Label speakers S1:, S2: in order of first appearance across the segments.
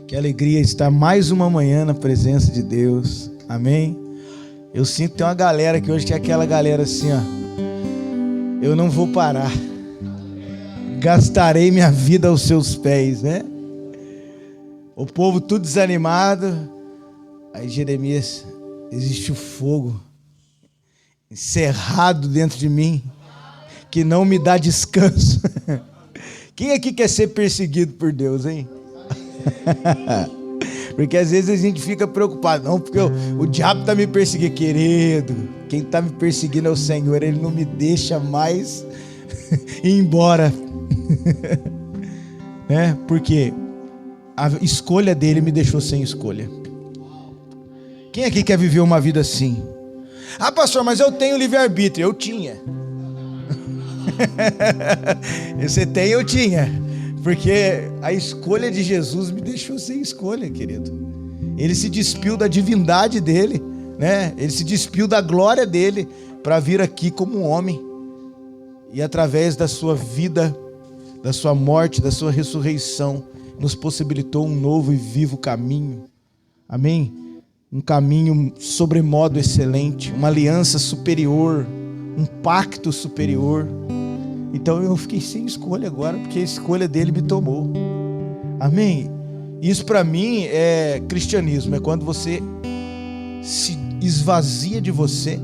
S1: Que alegria estar mais uma manhã na presença de Deus. Amém? Eu sinto que tem uma galera aqui hoje que é aquela galera assim, ó. Eu não vou parar. Gastarei minha vida aos seus pés, né? O povo tudo desanimado. Aí Jeremias, existe o fogo encerrado dentro de mim que não me dá descanso. Quem aqui quer ser perseguido por Deus, hein? Porque às vezes a gente fica preocupado, não, porque o diabo está me perseguindo, querido. Quem está me perseguindo é o Senhor, Ele não me deixa mais ir embora. Né? Porque a escolha dele me deixou sem escolha. Quem aqui quer viver uma vida assim? Ah, pastor, mas eu tenho livre-arbítrio. Eu tinha. Você tem, eu tinha. Porque a escolha de Jesus me deixou sem escolha, querido. Ele se despiu da divindade dele, né? Ele se despiu da glória dele para vir aqui como um homem. E através da sua vida, da sua morte, da sua ressurreição, nos possibilitou um novo e vivo caminho. Amém? Um caminho sobremodo excelente, uma aliança superior, um pacto superior. Então eu fiquei sem escolha agora, porque a escolha dele me tomou. Amém? Isso para mim é cristianismo, é quando você se esvazia de você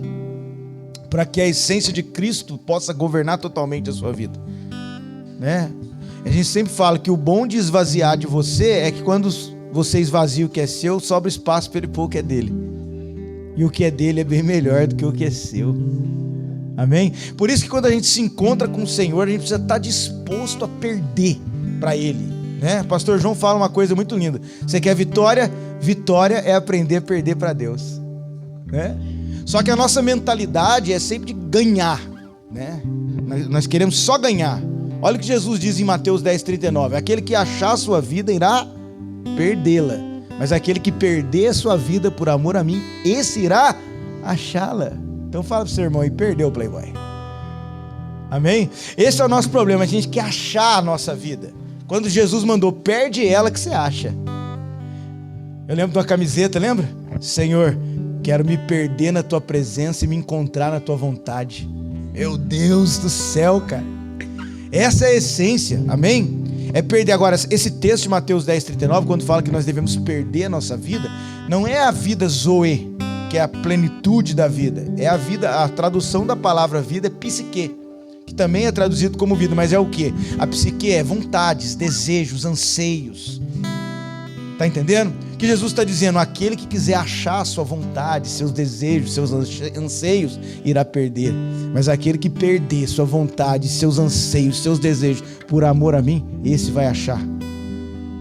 S1: para que a essência de Cristo possa governar totalmente a sua vida, né? A gente sempre fala que o bom de esvaziar de você é que quando você esvazia o que é seu, sobra espaço para ele pôr o que é dele. E o que é dele é bem melhor do que o que é seu. Amém? Por isso que quando a gente se encontra com o Senhor, a gente precisa estar disposto a perder para Ele, né? Pastor João fala uma coisa muito linda. Você quer vitória? Vitória é aprender a perder para Deus, né? Só que a nossa mentalidade é sempre de ganhar, né? Nós queremos só ganhar. Olha o que Jesus diz em Mateus 10:39. Aquele que achar a sua vida irá perdê-la, mas aquele que perder a sua vida por amor a mim, esse irá achá-la. Então fala pro seu irmão aí, perdeu o Playboy. Amém? Esse é o nosso problema, a gente quer achar a nossa vida. Quando Jesus mandou, perde ela que você acha. Eu lembro de uma camiseta, lembra? Senhor, quero me perder na tua presença e me encontrar na tua vontade. Meu Deus do céu, cara. Essa é a essência, amém? É perder. Agora, esse texto de Mateus 10:39, quando fala que nós devemos perder a nossa vida, não é a vida zoe, que é a plenitude da vida. É a vida, a tradução da palavra vida é psique, que também é traduzido como vida, mas é o quê? A psique é vontades, desejos, anseios. Tá entendendo? Que Jesus está dizendo, aquele que quiser achar a sua vontade, seus desejos, seus anseios, irá perder. Mas aquele que perder sua vontade, seus anseios, seus desejos, por amor a mim, esse vai achar.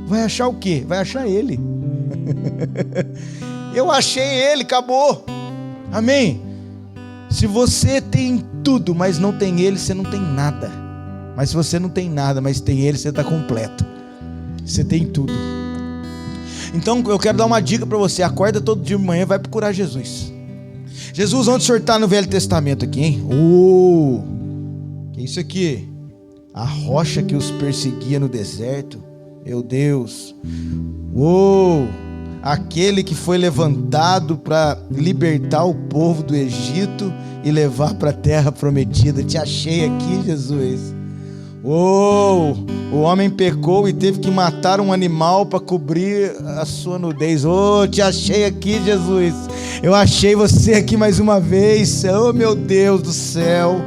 S1: Vai achar o quê? Vai achar Ele. Eu achei Ele, acabou. Amém? Se você tem tudo, mas não tem Ele, você não tem nada. Mas se você não tem nada, mas tem Ele, você está completo. Você tem tudo. Então eu quero dar uma dica para você. Acorda todo dia de manhã e vai procurar Jesus. Jesus, onde o senhor está no Velho Testamento aqui, hein? Que é isso aqui? A rocha que os perseguia no deserto. Meu Deus. Aquele que foi levantado para libertar o povo do Egito e levar para a terra prometida. Te achei aqui, Jesus. O homem pecou e teve que matar um animal para cobrir a sua nudez. Te achei aqui, Jesus. Eu achei você aqui mais uma vez. Meu Deus do céu.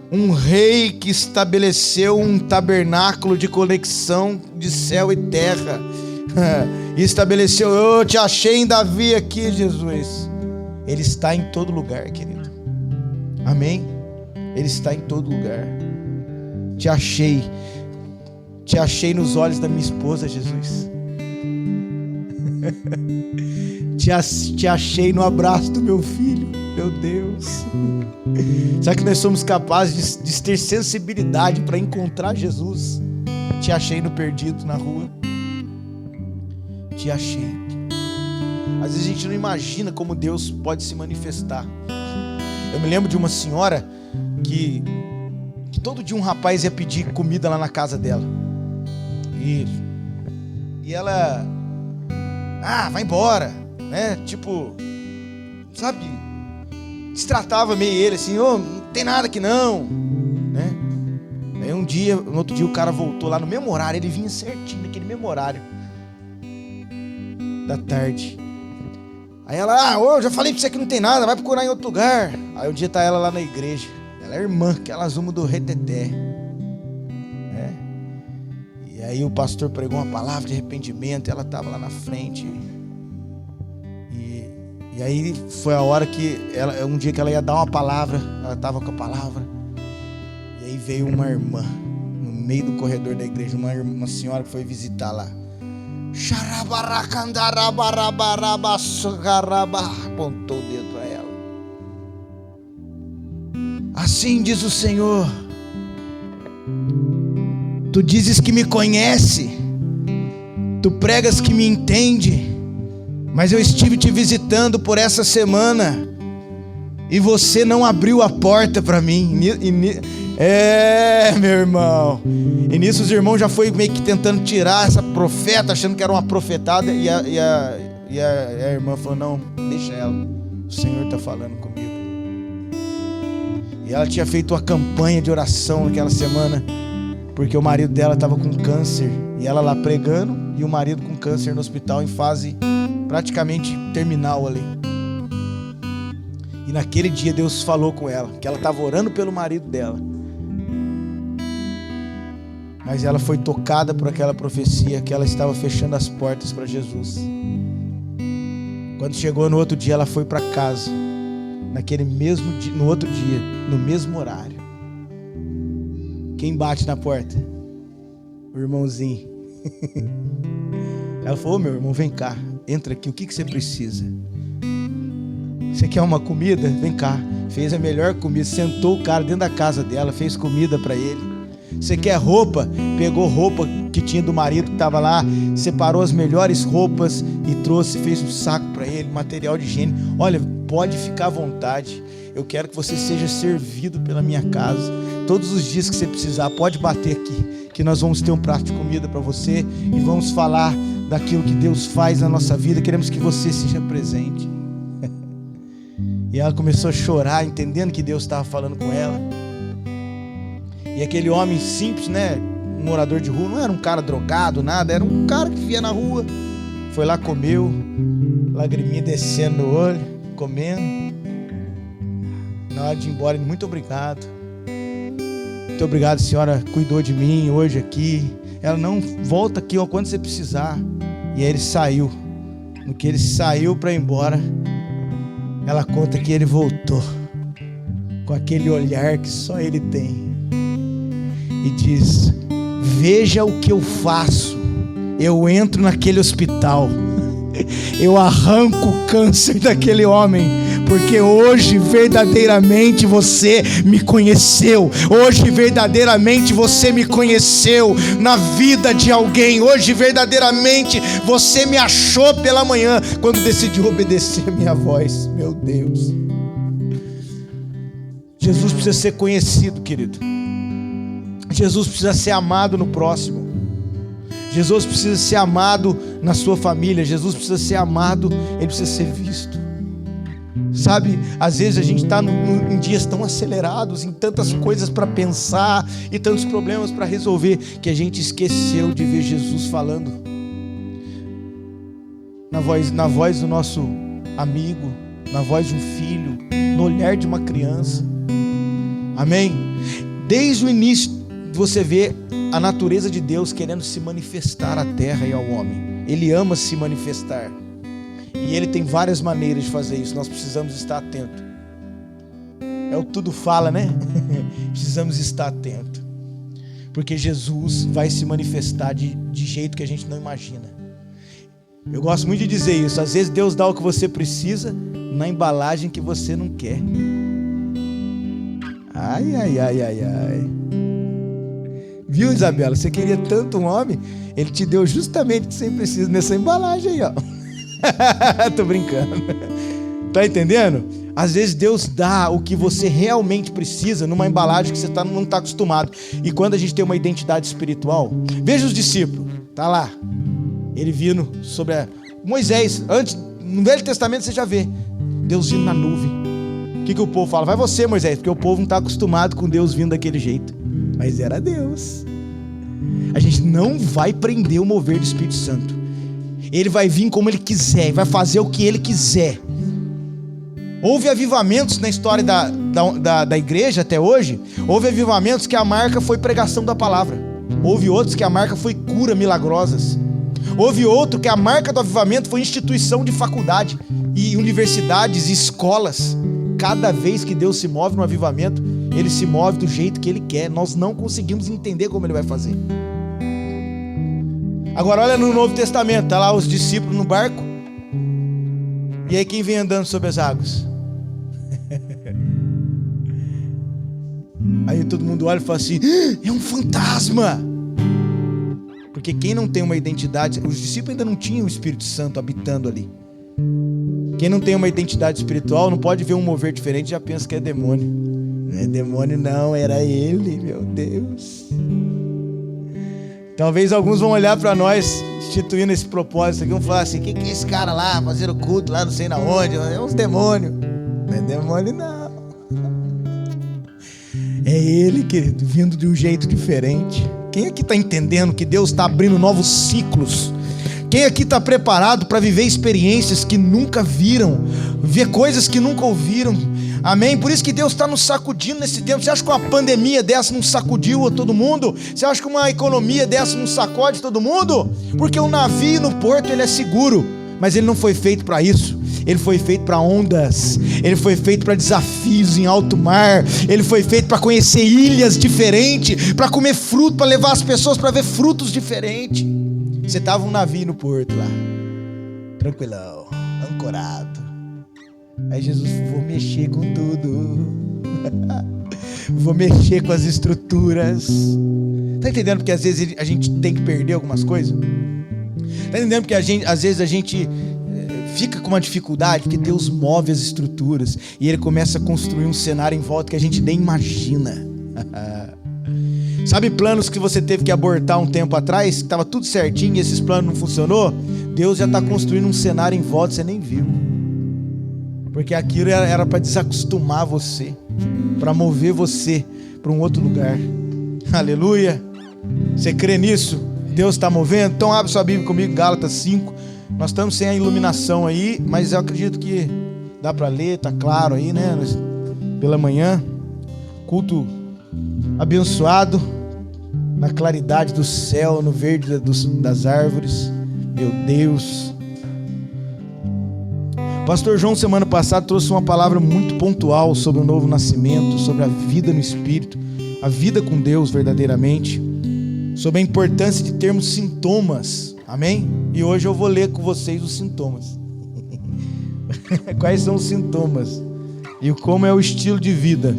S1: Um rei que estabeleceu um tabernáculo de conexão de céu e terra. E estabeleceu, eu te achei em Davi aqui, Jesus. Ele está em todo lugar, querido. Amém? Ele está em todo lugar. Te achei nos olhos da minha esposa, Jesus. Te achei no abraço do meu filho. Meu Deus. Será que nós somos capazes de ter sensibilidade para encontrar Jesus? Te achei no perdido na rua. Te achei. Às vezes a gente não imagina como Deus pode se manifestar. Eu me lembro de uma senhora que todo dia um rapaz ia pedir comida lá na casa dela. E E ela, vai embora, né? Tipo, sabe, destratava meio ele assim, não tem nada aqui não, né? Aí no outro dia o cara voltou lá no mesmo horário, ele vinha certinho naquele mesmo horário da tarde. Aí ela, eu já falei pra você que não tem nada, vai procurar em outro lugar. Aí um dia tá ela lá na igreja, ela é irmã, aquelas uma do reteté, né? E aí o pastor pregou uma palavra de arrependimento, ela tava lá na frente. E aí foi a hora que um dia que ela ia dar uma palavra, ela tava com a palavra. E aí veio uma irmã no meio do corredor da igreja, uma senhora que foi visitar lá. Apontou o dedo para ela. Assim diz o Senhor: tu dizes que me conhece, tu pregas que me entende, mas eu estive te visitando por essa semana e você não abriu a porta para mim. Meu irmão. E nisso os irmãos já foi meio que tentando tirar essa profeta, achando que era uma profetada. E a irmã falou: não, deixa ela, o Senhor está falando comigo. E ela tinha feito uma campanha de oração naquela semana, porque o marido dela estava com câncer. E ela lá pregando, e o marido com câncer no hospital, em fase praticamente terminal ali. E naquele dia Deus falou com ela, que ela estava orando pelo marido dela. Mas ela foi tocada por aquela profecia, que ela estava fechando as portas para Jesus. Quando chegou no outro dia, ela foi para casa. Naquele mesmo dia, no outro dia, no mesmo horário. Quem bate na porta? O irmãozinho. Ela falou: meu irmão, vem cá, entra aqui, o que você precisa? Você quer uma comida? Vem cá. Fez a melhor comida, sentou o cara dentro da casa dela, fez comida para ele. Você quer roupa? Pegou roupa que tinha do marido que estava lá, separou as melhores roupas e trouxe, fez um saco para ele, material de higiene. Olha, pode ficar à vontade, eu quero que você seja servido pela minha casa. Todos os dias que você precisar, pode bater aqui, que nós vamos ter um prato de comida para você e vamos falar daquilo que Deus faz na nossa vida. Queremos que você seja presente. E ela começou a chorar, entendendo que Deus estava falando com ela. E aquele homem simples, né, um morador de rua, não era um cara drogado, nada, era um cara que via na rua. Foi lá, comeu, lagriminha descendo no olho, comendo. Na hora de ir embora, muito obrigado. Muito obrigado, senhora, cuidou de mim hoje aqui. Ela: não, volta aqui, ó, quando você precisar. E aí ele saiu. No que ele saiu para ir embora, ela conta que ele voltou com aquele olhar que só ele tem. E diz: veja o que eu faço. Eu entro naquele hospital, eu arranco o câncer daquele homem, porque hoje verdadeiramente você me conheceu. Hoje verdadeiramente você me conheceu na vida de alguém. Hoje verdadeiramente você me achou pela manhã, quando decidiu obedecer a minha voz. Meu Deus, Jesus precisa ser conhecido, querido. Jesus precisa ser amado no próximo. Jesus precisa ser amado na sua família. Jesus precisa ser amado, ele precisa ser visto. Sabe, às vezes a gente está em dias tão acelerados, em tantas coisas para pensar e tantos problemas para resolver, que a gente esqueceu de ver Jesus falando na voz do nosso amigo, na voz de um filho, no olhar de uma criança. Amém? Desde o início você vê a natureza de Deus querendo se manifestar à terra e ao homem. Ele ama se manifestar. E ele tem várias maneiras de fazer isso. Nós precisamos estar atentos. É o tudo fala, né? Precisamos estar atentos. Porque Jesus vai se manifestar de jeito que a gente não imagina. Eu gosto muito de dizer isso. Às vezes Deus dá o que você precisa na embalagem que você não quer. Ai, ai, ai, ai, ai. Viu, Isabela? Você queria tanto um homem, ele te deu justamente o que você precisa nessa embalagem aí, ó. Tô brincando. Tá entendendo? Às vezes Deus dá o que você realmente precisa numa embalagem que você não está acostumado. E quando a gente tem uma identidade espiritual, veja os discípulos, tá lá. Ele vindo sobre Moisés, antes, no Velho Testamento você já vê Deus vindo na nuvem. O que o povo fala? Vai você, Moisés, porque o povo não está acostumado com Deus vindo daquele jeito. Mas era Deus. A gente não vai prender o mover do Espírito Santo. Ele vai vir como Ele quiser, vai fazer o que Ele quiser. Houve avivamentos na história da igreja até hoje. Houve avivamentos que a marca foi pregação da palavra. Houve outros que a marca foi cura milagrosas. Houve outro que a marca do avivamento foi instituição de faculdade e universidades e escolas. Cada vez que Deus se move no avivamento, Ele se move do jeito que Ele quer. Nós não conseguimos entender como Ele vai fazer. Agora olha no Novo Testamento, tá lá os discípulos no barco. E aí quem vem andando sobre as águas? Aí todo mundo olha e fala assim: é um fantasma. Porque quem não tem uma identidade, os discípulos ainda não tinham o Espírito Santo habitando ali. Quem não tem uma identidade espiritual não pode ver um mover diferente e já pensa que é demônio. Não é demônio não, era ele, meu Deus. Talvez alguns vão olhar para nós instituindo esse propósito aqui, vão falar assim: o que é esse cara lá fazendo culto lá não sei na onde? É uns demônios. Não é demônio não. É ele, querido, vindo de um jeito diferente. Quem aqui está entendendo que Deus está abrindo novos ciclos? Quem aqui está preparado para viver experiências que nunca viram, ver coisas que nunca ouviram? Amém? Por isso que Deus está nos sacudindo nesse tempo. Você acha que uma pandemia dessa não sacudiu a todo mundo? Você acha que uma economia dessa não sacode todo mundo? Porque o navio no porto ele é seguro, mas ele não foi feito para isso. Ele foi feito para ondas, ele foi feito para desafios em alto mar, ele foi feito para conhecer ilhas diferentes, para comer fruto, para levar as pessoas para ver frutos diferentes. Você estava um navio no porto lá, tranquilão, ancorado. Aí Jesus falou: vou mexer com tudo, vou mexer com as estruturas. Tá entendendo porque às vezes a gente tem que perder algumas coisas? Tá entendendo porque às vezes a gente fica com uma dificuldade, porque Deus move as estruturas e Ele começa a construir um cenário em volta que a gente nem imagina. Sabe planos que você teve que abortar um tempo atrás, que estava tudo certinho e esses planos não funcionou? Deus já está construindo um cenário em volta que você nem viu. Porque aquilo era para desacostumar você, para mover você para um outro lugar. Aleluia! Você crê nisso? Deus está movendo? Então abre sua Bíblia comigo, Gálatas 5. Nós estamos sem a iluminação aí, mas eu acredito que dá para ler, tá claro aí, né? Pela manhã, culto abençoado, na claridade do céu, no verde das árvores. Meu Deus! Pastor João, semana passada, trouxe uma palavra muito pontual sobre o novo nascimento, sobre a vida no Espírito, a vida com Deus verdadeiramente, sobre a importância de termos sintomas, amém? E hoje eu vou ler com vocês os sintomas. Quais são os sintomas? E como é o estilo de vida?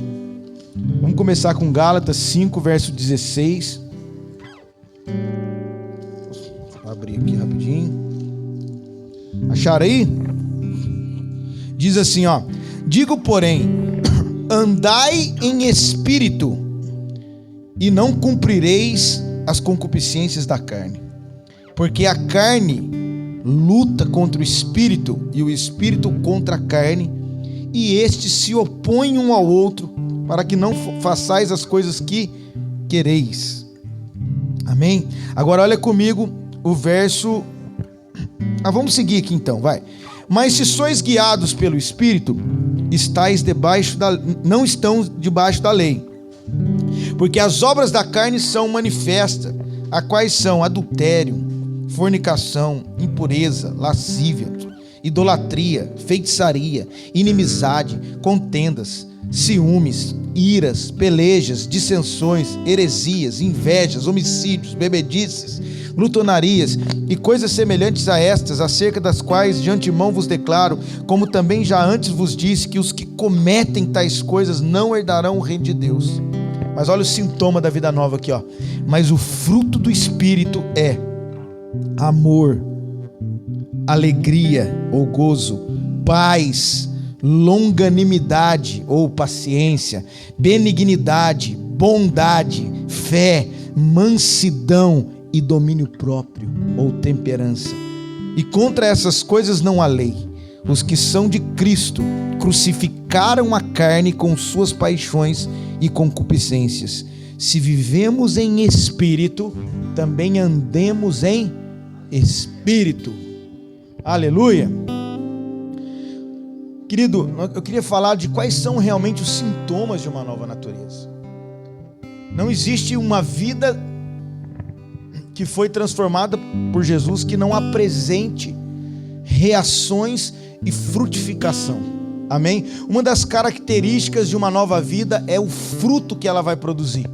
S1: Vamos começar com Gálatas 5, verso 16. Vou abrir aqui rapidinho. Acharam aí? Diz assim, ó: digo, porém, andai em espírito, e não cumprireis as concupiscências da carne. Porque a carne luta contra o espírito, e o espírito contra a carne, e estes se opõem um ao outro, para que não façais as coisas que quereis. Amém? Agora olha comigo o verso... vamos seguir aqui então, vai. Mas se sois guiados pelo Espírito, não estão debaixo da lei. Porque as obras da carne são manifestas, a quais são adultério, fornicação, impureza, lascívia, idolatria, feitiçaria, inimizade, contendas, ciúmes, iras, pelejas, dissensões, heresias, invejas, homicídios, bebedices, glutonarias e coisas semelhantes a estas, acerca das quais de antemão vos declaro, como também já antes vos disse, que os que cometem tais coisas não herdarão o reino de Deus. Mas olha o sintoma da vida nova aqui, ó. Mas o fruto do Espírito é amor, alegria ou gozo, paz, longanimidade ou paciência, benignidade, bondade, fé, mansidão e domínio próprio. ou temperança. E contra essas coisas não há lei. Os que são de Cristo crucificaram a carne com suas paixões e concupiscências. Se vivemos em espírito, também andemos em espírito. Aleluia. Querido, eu queria falar de quais são realmente os sintomas de uma nova natureza. Não existe uma vida que foi transformada por Jesus que não apresente reações e frutificação. Amém? Uma das características de uma nova vida é o fruto que ela vai produzir.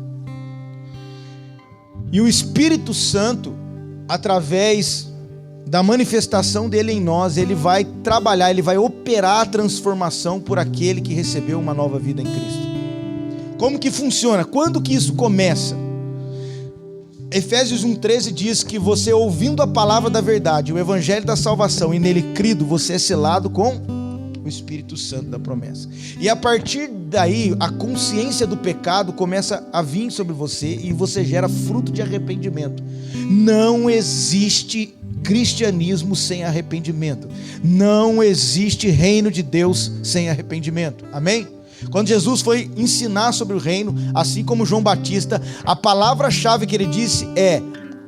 S1: E o Espírito Santo, através da manifestação dele em nós, ele vai trabalhar, ele vai operar a transformação por aquele que recebeu uma nova vida em Cristo. Como que funciona? Quando que isso começa? Efésios 1,13 diz que você, ouvindo a palavra da verdade, o evangelho da salvação, e nele crido, você é selado com o Espírito Santo da promessa. E a partir daí, a consciência do pecado começa a vir sobre você e você gera fruto de arrependimento. Não existe cristianismo sem arrependimento. Não existe reino de Deus sem arrependimento. Amém? Quando Jesus foi ensinar sobre o reino, assim como João Batista, a palavra-chave que ele disse é: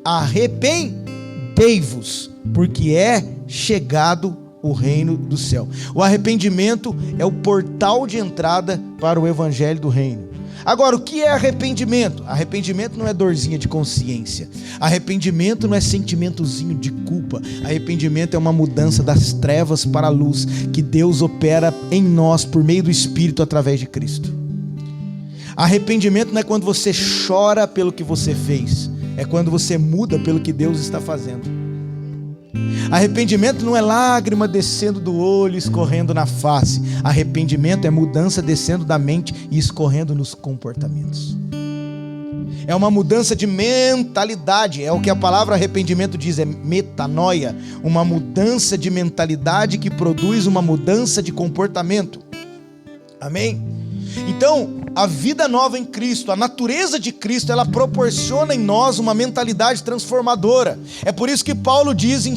S1: arrependei-vos, porque é chegado o reino do céu. O arrependimento é o portal de entrada para o evangelho do reino. Agora, o que é arrependimento? Arrependimento não é dorzinha de consciência. Arrependimento não é sentimentozinho de culpa. Arrependimento é uma mudança das trevas para a luz que Deus opera em nós por meio do Espírito através de Cristo. Arrependimento não é quando você chora pelo que você fez. É quando você muda pelo que Deus está fazendo. Arrependimento não é lágrima descendo do olho e escorrendo na face. Arrependimento é mudança descendo da mente e escorrendo nos comportamentos. É uma mudança de mentalidade. É o que a palavra arrependimento diz, é metanoia. Uma mudança de mentalidade que produz uma mudança de comportamento. Amém? Então, a vida nova em Cristo, a natureza de Cristo, ela proporciona em nós uma mentalidade transformadora. É por isso que Paulo diz em 1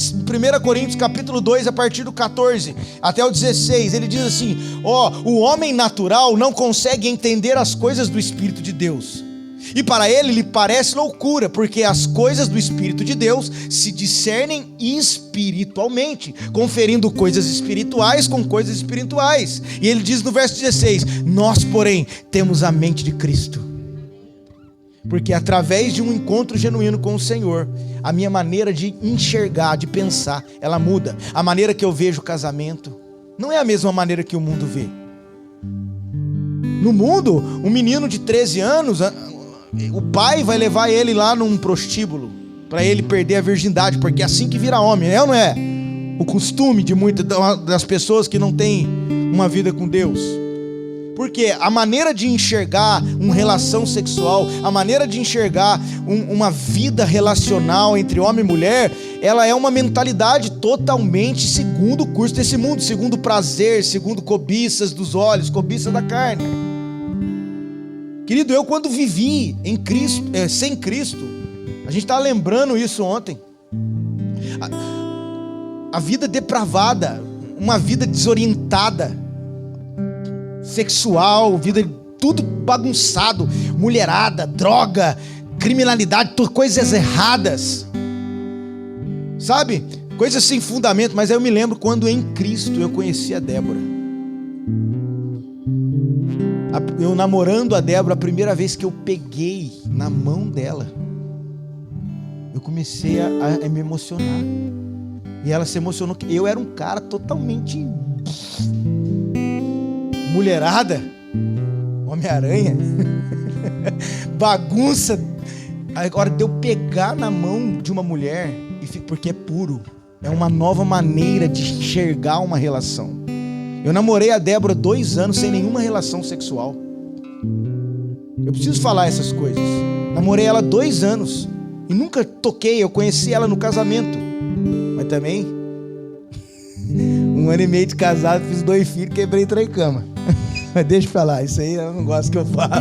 S1: Coríntios capítulo 2, a partir do 14 até o 16, ele diz assim: o homem natural não consegue entender as coisas do Espírito de Deus. E para ele lhe parece loucura, porque as coisas do Espírito de Deus se discernem espiritualmente, conferindo coisas espirituais com coisas espirituais. E ele diz no verso 16: nós, porém, temos a mente de Cristo. Porque através de um encontro genuíno com o Senhor, a minha maneira de enxergar, de pensar, ela muda. A maneira que eu vejo o casamento não é a mesma maneira que o mundo vê. No mundo, um menino de 13 anos... o pai vai levar ele lá num prostíbulo para ele perder a virgindade, porque é assim que vira homem, é ou não é? O costume de muitas das pessoas que não têm uma vida com Deus. Porque a maneira de enxergar uma relação sexual, a maneira de enxergar uma vida relacional entre homem e mulher, ela é uma mentalidade totalmente segundo o curso desse mundo, segundo o prazer, segundo cobiças dos olhos, cobiça da carne. Querido, eu quando vivi em Cristo, sem Cristo, a gente estava lembrando isso ontem, a vida depravada, uma vida desorientada, sexual, vida tudo bagunçado, mulherada, droga, criminalidade, coisas erradas, sabe? Coisas sem fundamento. Mas aí eu me lembro quando em Cristo eu conheci a Débora. Eu namorando a Débora, a primeira vez que eu peguei na mão dela, eu comecei a me emocionar. E ela se emocionou. Eu era um cara totalmente mulherada, Homem-Aranha, bagunça. Agora de eu pegar na mão de uma mulher, porque é puro, é uma nova maneira de enxergar uma relação. Eu namorei a Débora 2 anos sem nenhuma relação sexual. Eu preciso falar essas coisas. Namorei ela 2 anos e nunca toquei. Eu conheci ela no casamento, mas também 1 ano e meio de casado, fiz 2 filhos, quebrei 3 camas. Mas deixa eu falar, isso aí eu não gosto que eu falo.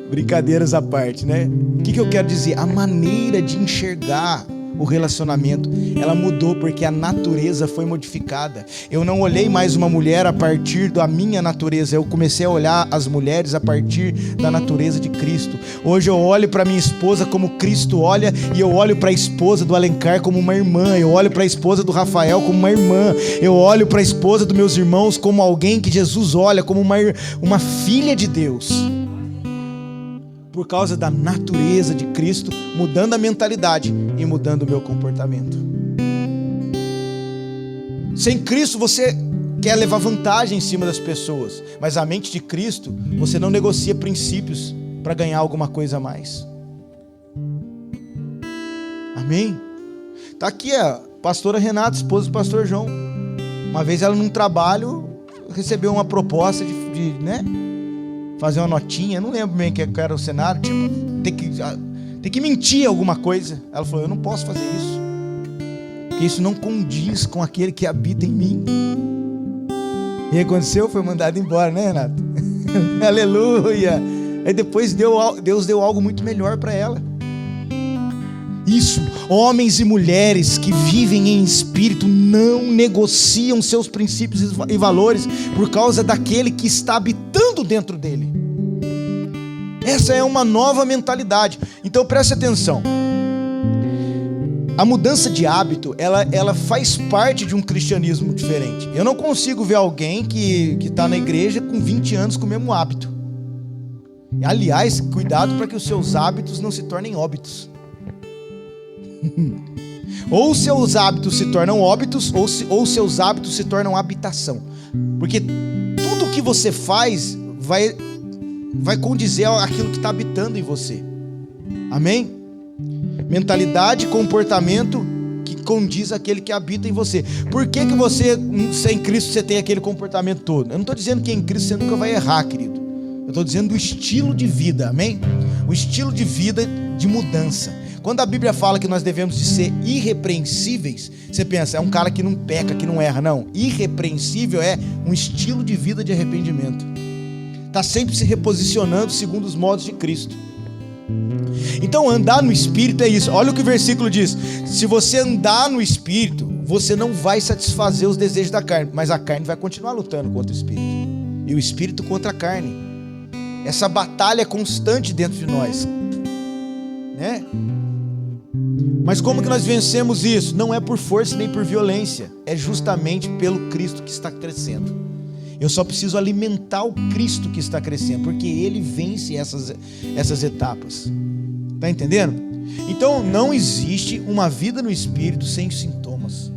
S1: Brincadeiras à parte, né? O que eu quero dizer? A maneira de enxergar o relacionamento, ela mudou porque a natureza foi modificada. Eu não olhei mais uma mulher a partir da minha natureza, eu comecei a olhar as mulheres a partir da natureza de Cristo. Hoje eu olho para minha esposa como Cristo olha, e eu olho para a esposa do Alencar como uma irmã, eu olho para a esposa do Rafael como uma irmã, eu olho para a esposa dos meus irmãos como alguém que Jesus olha, como uma filha de Deus. Por causa da natureza de Cristo, mudando a mentalidade e mudando o meu comportamento. Sem Cristo você quer levar vantagem em cima das pessoas, mas a mente de Cristo, você não negocia princípios para ganhar alguma coisa a mais. Amém? Tá aqui a pastora Renata, esposa do pastor João. Uma vez ela num trabalho recebeu uma proposta de fazer uma notinha, não lembro bem que era o cenário, tipo, tem que mentir alguma coisa. Ela falou, eu não posso fazer isso, porque isso não condiz com aquele que habita em mim. E aconteceu, foi mandado embora, né, Renato? Aleluia! Aí depois Deus deu algo muito melhor para ela. Isso, homens e mulheres que vivem em espírito não negociam seus princípios e valores por causa daquele que está habitando dentro dele. Essa é uma nova mentalidade. Então preste atenção. A mudança de hábito, ela faz parte de um cristianismo diferente. Eu não consigo ver alguém que está na igreja com 20 anos com o mesmo hábito. Aliás, cuidado para que os seus hábitos não se tornem óbitos. Ou seus hábitos se tornam óbitos, ou seus hábitos se tornam habitação. Porque tudo que você faz vai condizer aquilo que está habitando em você. Amém? Mentalidade, comportamento que condiz aquele que habita em você. Por que você, sem Cristo, você tem aquele comportamento todo? Eu não estou dizendo que em Cristo você nunca vai errar, querido. Eu estou dizendo do estilo de vida, amém? O estilo de vida de mudança. Quando a Bíblia fala que nós devemos de ser irrepreensíveis, você pensa, é um cara que não peca, que não erra. Não, irrepreensível é um estilo de vida de arrependimento. Está sempre se reposicionando segundo os modos de Cristo. Então andar no Espírito é isso. Olha o que o versículo diz. Se você andar no Espírito, você não vai satisfazer os desejos da carne, mas a carne vai continuar lutando contra o Espírito, e o Espírito contra a carne. Essa batalha é constante dentro de nós, né? Mas como que nós vencemos isso? Não é por força nem por violência, é justamente pelo Cristo que está crescendo. Eu só preciso alimentar o Cristo que está crescendo, porque Ele vence essas etapas. Está entendendo? Então não existe uma vida no Espírito sem sintomas.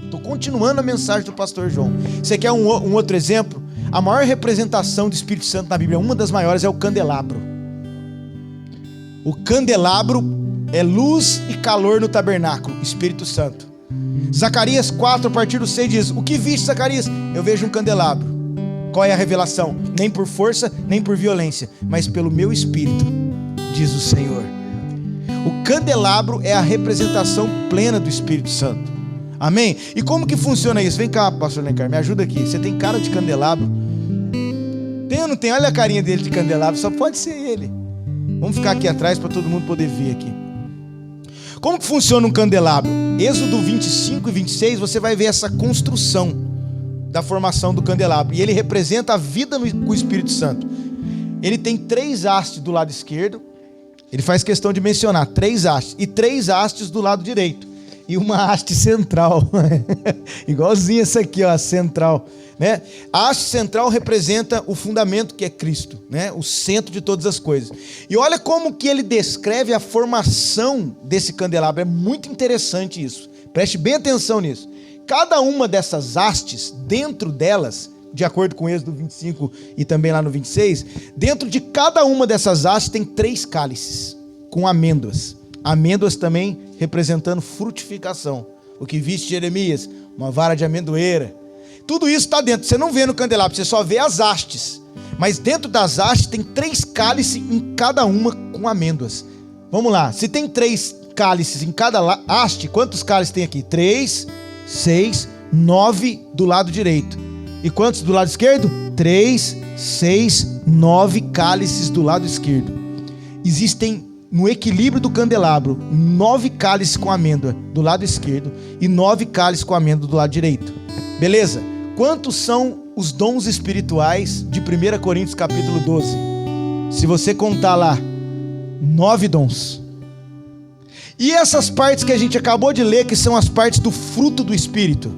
S1: Estou continuando a mensagem do pastor João. Você quer um outro exemplo? A maior representação do Espírito Santo na Bíblia, uma das maiores, é o candelabro. O candelabro é luz e calor no tabernáculo, Espírito Santo. Zacarias 4, a partir do 6 diz, o que viste, Zacarias? Eu vejo um candelabro. Qual é a revelação? Nem por força, nem por violência, mas pelo meu Espírito, diz o Senhor. O candelabro é a representação plena do Espírito Santo. Amém? E como que funciona isso? Vem cá, pastor Lencar, me ajuda aqui. Você tem cara de candelabro? Tem ou não tem? Olha a carinha dele de candelabro, só pode ser ele. Vamos ficar aqui atrás para todo mundo poder ver aqui. Como que funciona um candelabro? Êxodo 25 e 26, você vai ver essa construção da formação do candelabro. E ele representa a vida com o Espírito Santo. Ele tem 3 hastes do lado esquerdo. Ele faz questão de mencionar 3 hastes. E 3 hastes do lado direito. E uma haste central. Igualzinho essa aqui, ó, a central. Né? A haste central representa o fundamento que é Cristo, né? O centro de todas as coisas. E olha como que ele descreve a formação desse candelabro. É muito interessante isso. Preste bem atenção nisso. Cada uma dessas hastes, dentro delas, de acordo com Êxodo 25 e também lá no 26, dentro de cada uma dessas hastes tem 3 cálices com amêndoas. Amêndoas também representando frutificação. O que viste, Jeremias? Uma vara de amendoeira. Tudo isso está dentro. Você não vê no candelabro, você só vê as hastes. Mas dentro das hastes tem 3 cálices em cada uma com amêndoas. Vamos lá. Se tem 3 cálices em cada haste, quantos cálices tem aqui? 3, 6, 9 do lado direito. E quantos do lado esquerdo? 3, 6, 9 cálices do lado esquerdo. Existem, no equilíbrio do candelabro, 9 cálices com amêndoa do lado esquerdo e 9 cálices com amêndoa do lado direito. Beleza? Quantos são os dons espirituais de 1 Coríntios capítulo 12? Se você contar lá, 9 dons. E essas partes que a gente acabou de ler, que são as partes do fruto do Espírito,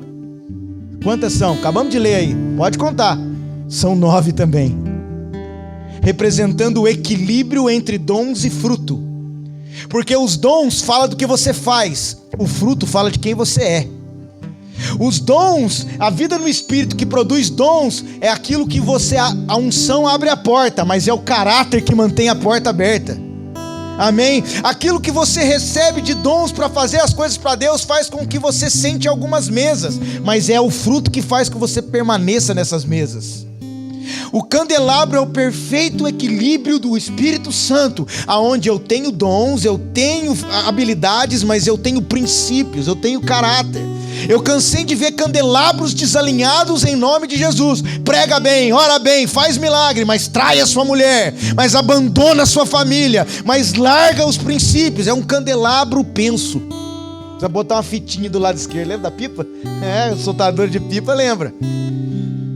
S1: quantas são? Acabamos de ler aí, pode contar. São 9 também, representando o equilíbrio entre dons e fruto. Porque os dons falam do que você faz, o fruto fala de quem você é. Os dons, a vida no Espírito que produz dons, é aquilo que você, a unção abre a porta, mas é o caráter que mantém a porta aberta. Amém? Aquilo que você recebe de dons para fazer as coisas para Deus faz com que você sente algumas mesas, mas é o fruto que faz com que você permaneça nessas mesas. O candelabro é o perfeito equilíbrio do Espírito Santo, aonde eu tenho dons, eu tenho habilidades, mas eu tenho princípios, eu tenho caráter. Eu cansei de ver candelabros desalinhados em nome de Jesus. Prega bem, ora bem, faz milagre, mas trai a sua mulher, mas abandona a sua família, mas larga os princípios. É um candelabro penso. Precisa botar uma fitinha do lado esquerdo, lembra da pipa? O soltador de pipa lembra.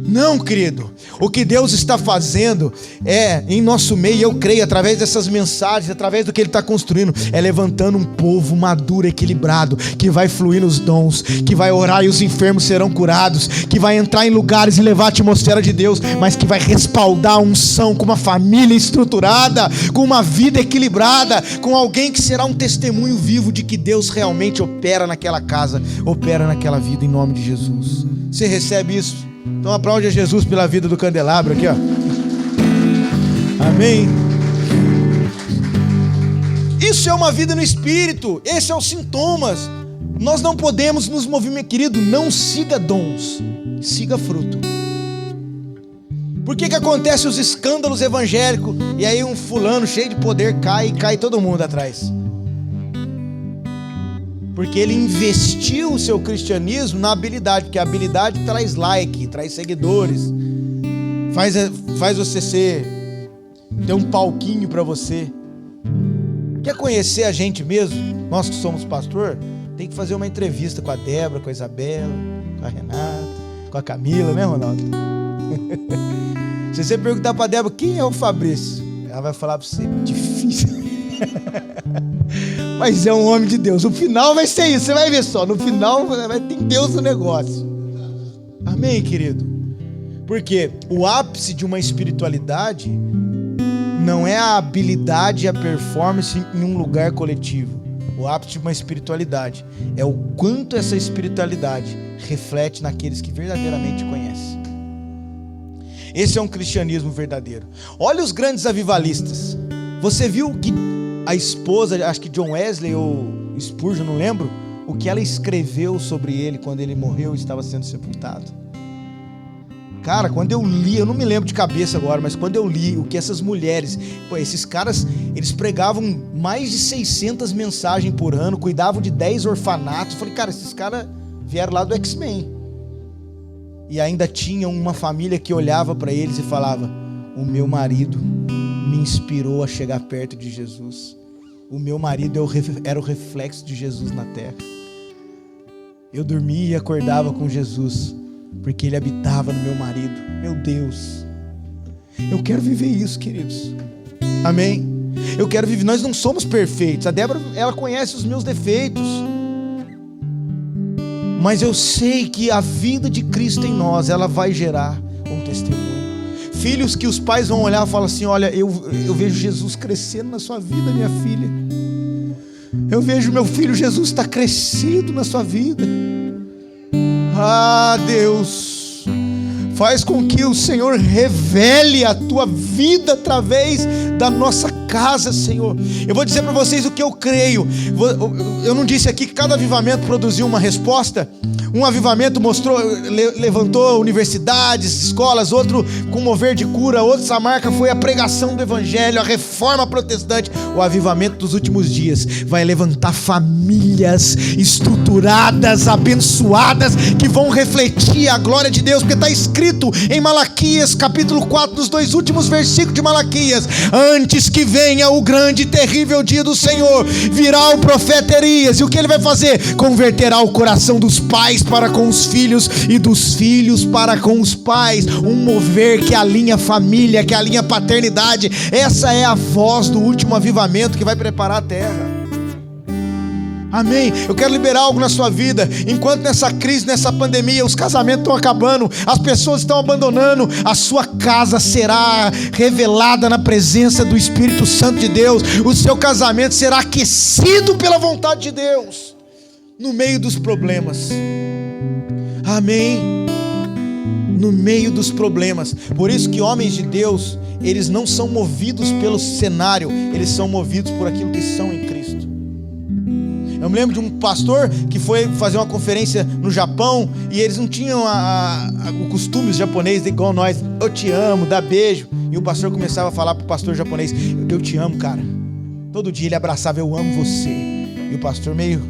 S1: Não, querido, o que Deus está fazendo é, em nosso meio, eu creio, através dessas mensagens, através do que Ele está construindo, é levantando um povo maduro, equilibrado, que vai fluir nos dons, que vai orar e os enfermos serão curados, que vai entrar em lugares e levar a atmosfera de Deus, mas que vai respaldar a unção com uma família estruturada, com uma vida equilibrada, com alguém que será um testemunho vivo de que Deus realmente opera naquela casa, opera naquela vida, em nome de Jesus. Você recebe isso? Então aplaude a Jesus pela vida do candelabro aqui, ó. Amém. Isso é uma vida no Espírito. Esses são os sintomas. Nós não podemos nos movimentar, querido. Não siga dons, siga fruto. Por que acontece os escândalos evangélicos e aí um fulano cheio de poder cai e cai todo mundo atrás? Porque ele investiu o seu cristianismo na habilidade, porque a habilidade traz like, traz seguidores, faz você ter um palquinho para você. Quer conhecer a gente mesmo? Nós que somos pastor, tem que fazer uma entrevista com a Débora, com a Isabela, com a Renata, com a Camila, né, Ronaldo? Se você perguntar para a Débora quem é o Fabrício, ela vai falar para você, difícil. Mas é um homem de Deus. O final vai ser isso, você vai ver só. No final vai ter Deus no negócio. Amém, querido? Porque o ápice de uma espiritualidade não é a habilidade e a performance em um lugar coletivo. O ápice de uma espiritualidade é o quanto essa espiritualidade reflete naqueles que verdadeiramente conhecem. Esse é um cristianismo verdadeiro. Olha os grandes avivalistas. Você viu que a esposa, acho que John Wesley ou Spurgeon, não lembro, o que ela escreveu sobre ele quando ele morreu e estava sendo sepultado? Cara, quando eu li, eu não me lembro de cabeça agora, mas quando eu li o que essas mulheres, esses caras, eles pregavam mais de 600 mensagens por ano, cuidavam de 10 orfanatos. Eu falei, cara, esses caras vieram lá do X-Men. E ainda tinham uma família que olhava para eles e falava, o meu marido me inspirou a chegar perto de Jesus. O meu marido era o reflexo de Jesus na terra. Eu dormia e acordava com Jesus, porque Ele habitava no meu marido. Meu Deus, eu quero viver isso, queridos. Amém? Eu quero viver. Nós não somos perfeitos. A Débora, ela conhece os meus defeitos, mas eu sei que a vida de Cristo em nós, ela vai gerar um testemunho. Filhos que os pais vão olhar e falar assim, olha, eu vejo Jesus crescendo na sua vida, minha filha. Eu vejo meu filho Jesus está crescendo na sua vida. Ah, Deus, faz com que o Senhor revele a tua vida através da nossa casa, Senhor. Eu vou dizer para vocês o que eu creio. Eu não disse aqui que cada avivamento produziu uma resposta. Um avivamento levantou universidades, escolas, outro com mover de cura, outra marca foi a pregação do evangelho, a reforma protestante. O avivamento dos últimos dias vai levantar famílias estruturadas, abençoadas, que vão refletir a glória de Deus, porque está escrito em Malaquias capítulo 4, nos 2 últimos versículos de Malaquias: antes que venha o grande e terrível dia do Senhor, virá o profeta Elias, e o que ele vai fazer? Converterá o coração dos pais para com os filhos e dos filhos para com os pais. Um mover que alinha família, que alinha paternidade. Essa é a voz do último avivamento que vai preparar a terra. Amém. Eu quero liberar algo na sua vida. Enquanto nessa crise, nessa pandemia, os casamentos estão acabando, as pessoas estão abandonando, a sua casa será revelada na presença do Espírito Santo de Deus. O seu casamento será aquecido pela vontade de Deus no meio dos problemas. Amém. No meio dos problemas. Por isso que homens de Deus, eles não são movidos pelo cenário, eles são movidos por aquilo que são em Cristo. Eu me lembro de um pastor que foi fazer uma conferência no Japão, e eles não tinham o costume, os japoneses, igual nós: eu te amo, dá beijo. E o pastor começava a falar pro pastor japonês: eu te amo, cara. Todo dia ele abraçava: eu amo você. E o pastor meio,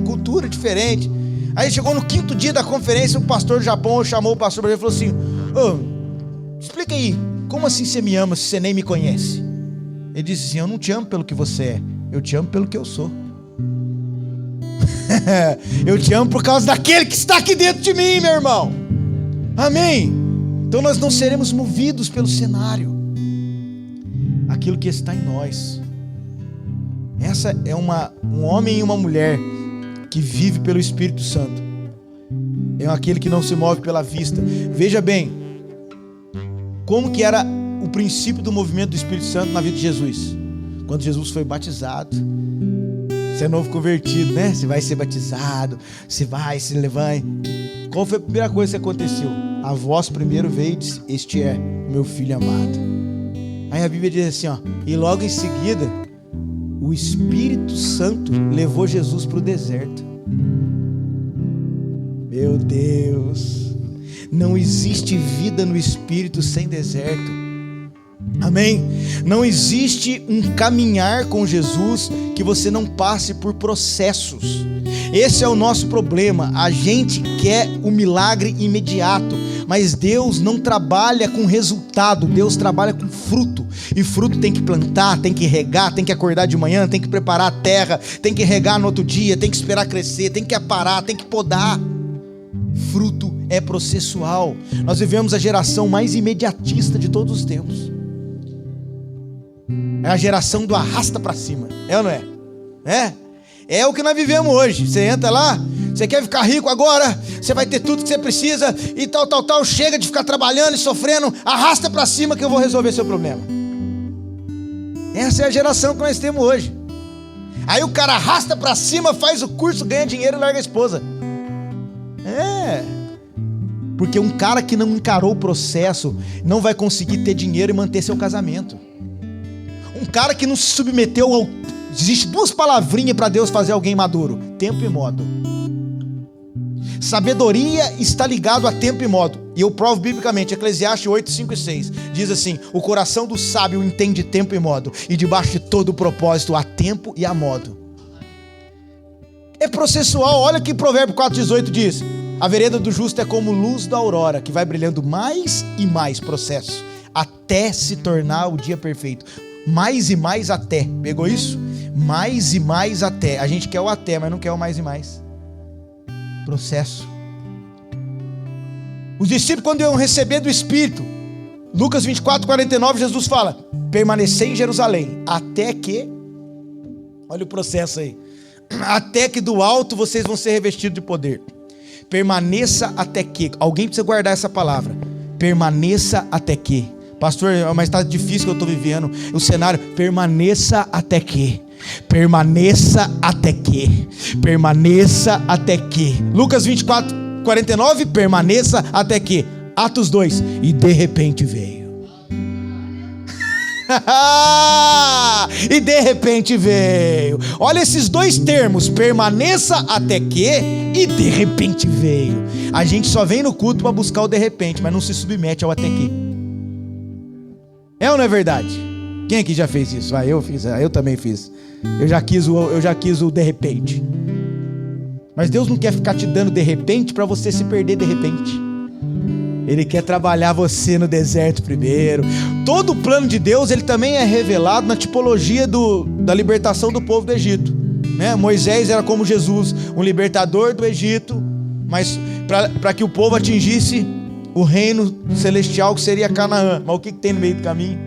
S1: cultura diferente. Aí chegou no 5º dia da conferência, o pastor do Japão chamou o pastor para ele e falou assim: explica aí, como assim você me ama se você nem me conhece? Ele disse assim: eu não te amo pelo que você é, eu te amo pelo que eu sou. Eu te amo por causa daquele que está aqui dentro de mim, meu irmão. Amém. Então nós não seremos movidos pelo cenário, aquilo que está em nós. Essa é um homem e uma mulher que vive pelo Espírito Santo. É aquele que não se move pela vista. Veja bem como que era o princípio do movimento do Espírito Santo na vida de Jesus. Quando Jesus foi batizado, você é novo convertido, né? Você vai ser batizado, você vai, se levanta. Qual foi a primeira coisa que aconteceu? A voz primeiro veio e disse: este é meu filho amado. Aí a Bíblia diz assim, e logo em seguida, o Espírito Santo levou Jesus para o deserto. Meu Deus, não existe vida no Espírito sem deserto. Amém? Não existe um caminhar com Jesus que você não passe por processos. Esse é o nosso problema. A gente quer o milagre imediato, mas Deus não trabalha com resultado, Deus trabalha com fruto. E fruto tem que plantar, tem que regar, tem que acordar de manhã, tem que preparar a terra, tem que regar no outro dia, tem que esperar crescer, tem que aparar, tem que podar. Fruto é processual. Nós vivemos a geração mais imediatista de todos os tempos. É a geração do arrasta pra cima. É ou não é? É o que nós vivemos hoje. Você entra lá, você quer ficar rico agora, você vai ter tudo que você precisa e tal. Chega de ficar trabalhando e sofrendo, arrasta pra cima que eu vou resolver seu problema. Essa é a geração que nós temos hoje. Aí o cara arrasta pra cima, faz o curso, ganha dinheiro e larga a esposa. Porque um cara que não encarou o processo não vai conseguir ter dinheiro e manter seu casamento. Um cara que não se submeteu ao... Existe 2 palavrinhas para Deus fazer alguém maduro: tempo e modo. Sabedoria está ligado a tempo e modo. E eu provo biblicamente, Eclesiastes 8, 5 e 6. Diz assim: o coração do sábio entende tempo e modo, e debaixo de todo o propósito há tempo e há modo. É processual. Olha que Provérbio 4,18 diz: a vereda do justo é como luz da aurora, que vai brilhando mais e mais, processo, até se tornar o dia perfeito. Mais e mais até. Pegou isso? Mais e mais até. A gente quer o até, mas não quer o mais e mais. Processo. Os discípulos, quando iam receber do Espírito, Lucas 24, 49, Jesus fala: permanecer em Jerusalém, até que... Olha o processo aí. Até que do alto vocês vão ser revestidos de poder. Permaneça até que... Alguém precisa guardar essa palavra. Permaneça até que... Pastor, mas está difícil que eu estou vivendo o cenário. Permaneça até que. Permaneça até que. Permaneça até que. Lucas 24, 49, permaneça até que. Atos 2, e de repente veio. E de repente veio. Olha esses dois termos, permaneça até que e de repente veio. A gente só vem no culto para buscar o de repente, mas não se submete ao até que. É ou não é verdade? Quem aqui já fez isso? Eu fiz, eu também fiz. Eu já quis o de repente. Mas Deus não quer ficar te dando de repente para você se perder de repente. Ele quer trabalhar você no deserto primeiro. Todo o plano de Deus, ele também é revelado na tipologia da libertação do povo do Egito, né? Moisés era como Jesus, um libertador do Egito, mas para que o povo atingisse o reino celestial que seria Canaã. Mas o que tem no meio do caminho?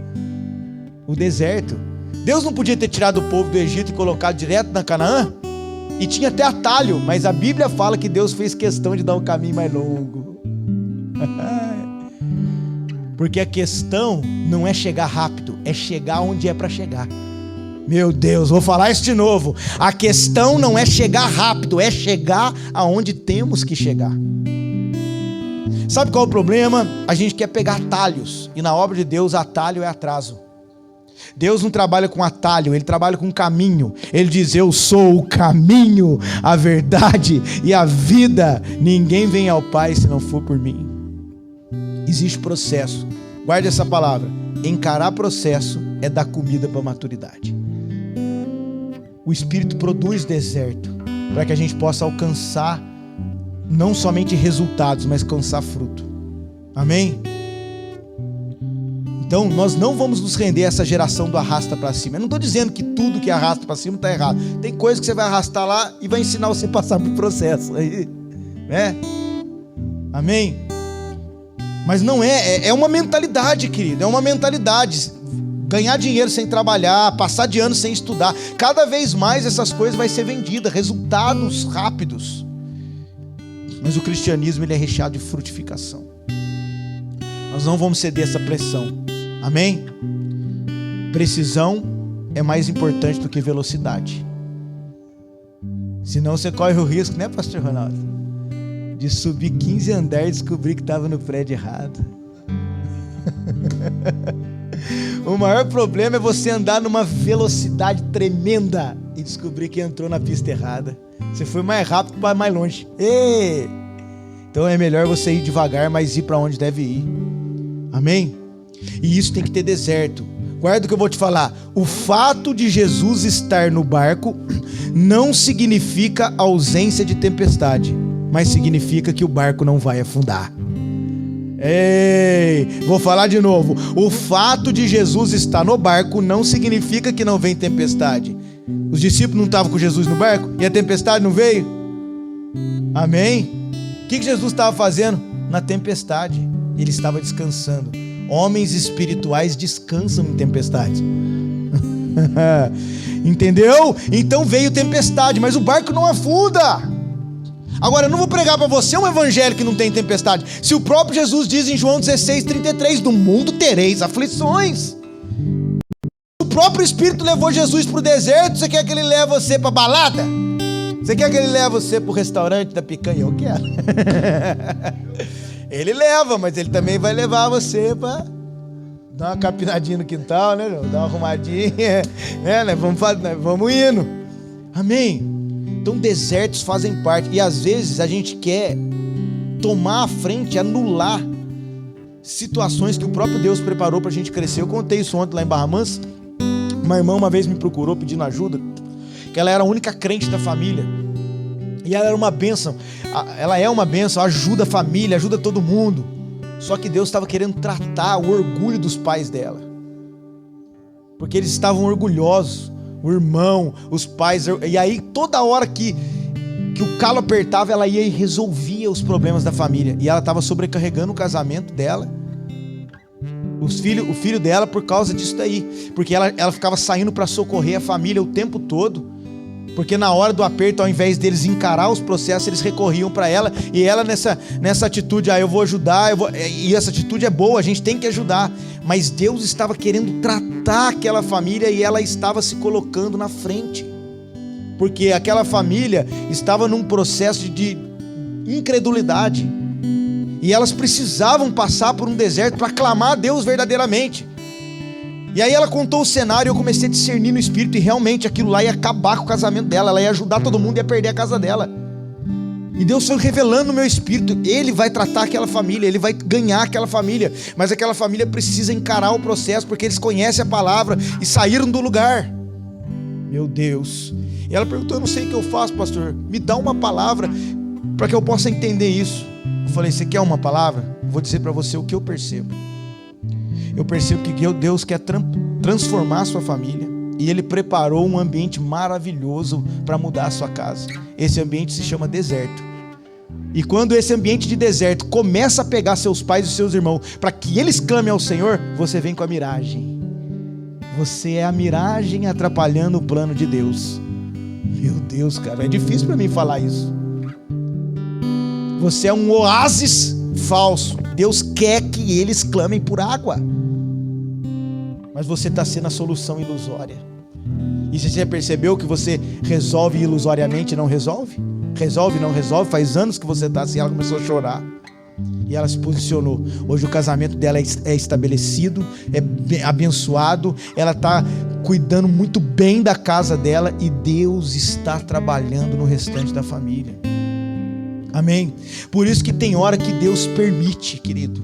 S1: O deserto. Deus não podia ter tirado o povo do Egito e colocado direto na Canaã? E tinha até atalho, mas a Bíblia fala que Deus fez questão de dar um caminho mais longo. Porque a questão não é chegar rápido, é chegar onde é para chegar. Meu Deus, vou falar isso de novo. A questão não é chegar rápido, é chegar aonde temos que chegar. Sabe qual é o problema? A gente quer pegar atalhos, e na obra de Deus atalho é atraso. Deus não trabalha com atalho, Ele trabalha com caminho. Ele diz: eu sou o caminho, a verdade e a vida. Ninguém vem ao Pai se não for por mim. Existe processo. Guarde essa palavra. Encarar processo é dar comida para a maturidade. O Espírito produz deserto para que a gente possa alcançar não somente resultados, mas alcançar fruto. Amém? Então nós não vamos nos render a essa geração do arrasta para cima. Eu não estou dizendo que tudo que arrasta para cima está errado. Tem coisa que você vai arrastar lá e vai ensinar você a passar por processo, né? Amém? Mas não é uma mentalidade, querido, é uma mentalidade. Ganhar dinheiro sem trabalhar, passar de ano sem estudar, cada vez mais essas coisas vai ser vendidas, resultados rápidos. Mas o cristianismo, ele é recheado de frutificação. Nós não vamos ceder essa pressão, amém? Precisão é mais importante do que velocidade. Senão você corre o risco, né, pastor Ronaldo? De subir 15 andares e descobrir que estava no prédio errado. O maior problema é você andar numa velocidade tremenda e descobrir que entrou na pista errada. Você foi mais rápido para mais longe. Então é melhor você ir devagar, mas ir para onde deve ir. Amém? E isso tem que ter deserto. Guarda o que eu vou te falar. O fato de Jesus estar no barco não significa ausência de tempestade, mas significa que o barco não vai afundar. Vou falar de novo. O fato de Jesus estar no barco não significa que não vem tempestade. Os discípulos não estavam com Jesus no barco e a tempestade não veio? Amém? O que Jesus estava fazendo? Na tempestade ele estava descansando. Homens espirituais descansam em tempestades. Entendeu? Então veio tempestade, mas o barco não afunda. Agora, eu não vou pregar para você um evangelho que não tem tempestade. Se o próprio Jesus diz em João 16:33, no mundo tereis aflições. O próprio Espírito levou Jesus para o deserto. Você quer que ele leve você para balada? Você quer que ele leve você para o restaurante da picanha? Eu quero. Ele leva, mas ele também vai levar você para dar uma capinadinha no quintal, né? Dar uma arrumadinha, né? Vamos indo. Amém? Então desertos fazem parte. E às vezes a gente quer tomar a frente, anular situações que o próprio Deus preparou para a gente crescer. Eu contei isso ontem lá em Barra Mansa. Uma irmã uma vez me procurou pedindo ajuda, que ela era a única crente da família. E ela era uma bênção. Ela é uma bênção, ajuda a família, ajuda todo mundo. Só que Deus estava querendo tratar o orgulho dos pais dela. Porque eles estavam orgulhosos. O irmão, os pais, e aí toda hora que o calo apertava, ela ia e resolvia os problemas da família, e ela estava sobrecarregando o casamento dela, o filho dela, por causa disso daí, porque ela ficava saindo para socorrer a família o tempo todo, porque na hora do aperto, ao invés deles encarar os processos, eles recorriam para ela, e ela nessa atitude, eu vou ajudar, e essa atitude é boa, a gente tem que ajudar, mas Deus estava querendo tratar aquela família e ela estava se colocando na frente, porque aquela família estava num processo de incredulidade, e elas precisavam passar por um deserto para clamar a Deus verdadeiramente. E aí ela contou o cenário e eu comecei a discernir no espírito, e realmente aquilo lá ia acabar com o casamento dela, ela ia ajudar todo mundo e ia perder a casa dela. E Deus foi revelando no meu espírito, Ele vai tratar aquela família, Ele vai ganhar aquela família, mas aquela família precisa encarar o processo, porque eles conhecem a palavra e saíram do lugar. Meu Deus. E ela perguntou: eu não sei o que eu faço, pastor, me dá uma palavra para que eu possa entender isso. Eu falei: você quer uma palavra? Vou dizer para você o que eu percebo. Eu percebo que Deus quer transformar a sua família, e Ele preparou um ambiente maravilhoso para mudar a sua casa. Esse ambiente se chama deserto. E quando esse ambiente de deserto começa a pegar seus pais e seus irmãos para que eles clamem ao Senhor, você vem com a miragem. Você é a miragem atrapalhando o plano de Deus. Meu Deus, cara, é difícil para mim falar isso. Você é um oásis falso. Deus quer que eles clamem por água, mas você está sendo a solução ilusória. E você já percebeu que você resolve ilusoriamente e não resolve? Resolve e não resolve. Faz anos que você está assim. Ela começou a chorar e ela se posicionou. Hoje o casamento dela é estabelecido, é abençoado. Ela está cuidando muito bem da casa dela, e Deus está trabalhando no restante da família. Amém? Por isso que tem hora que Deus permite, querido,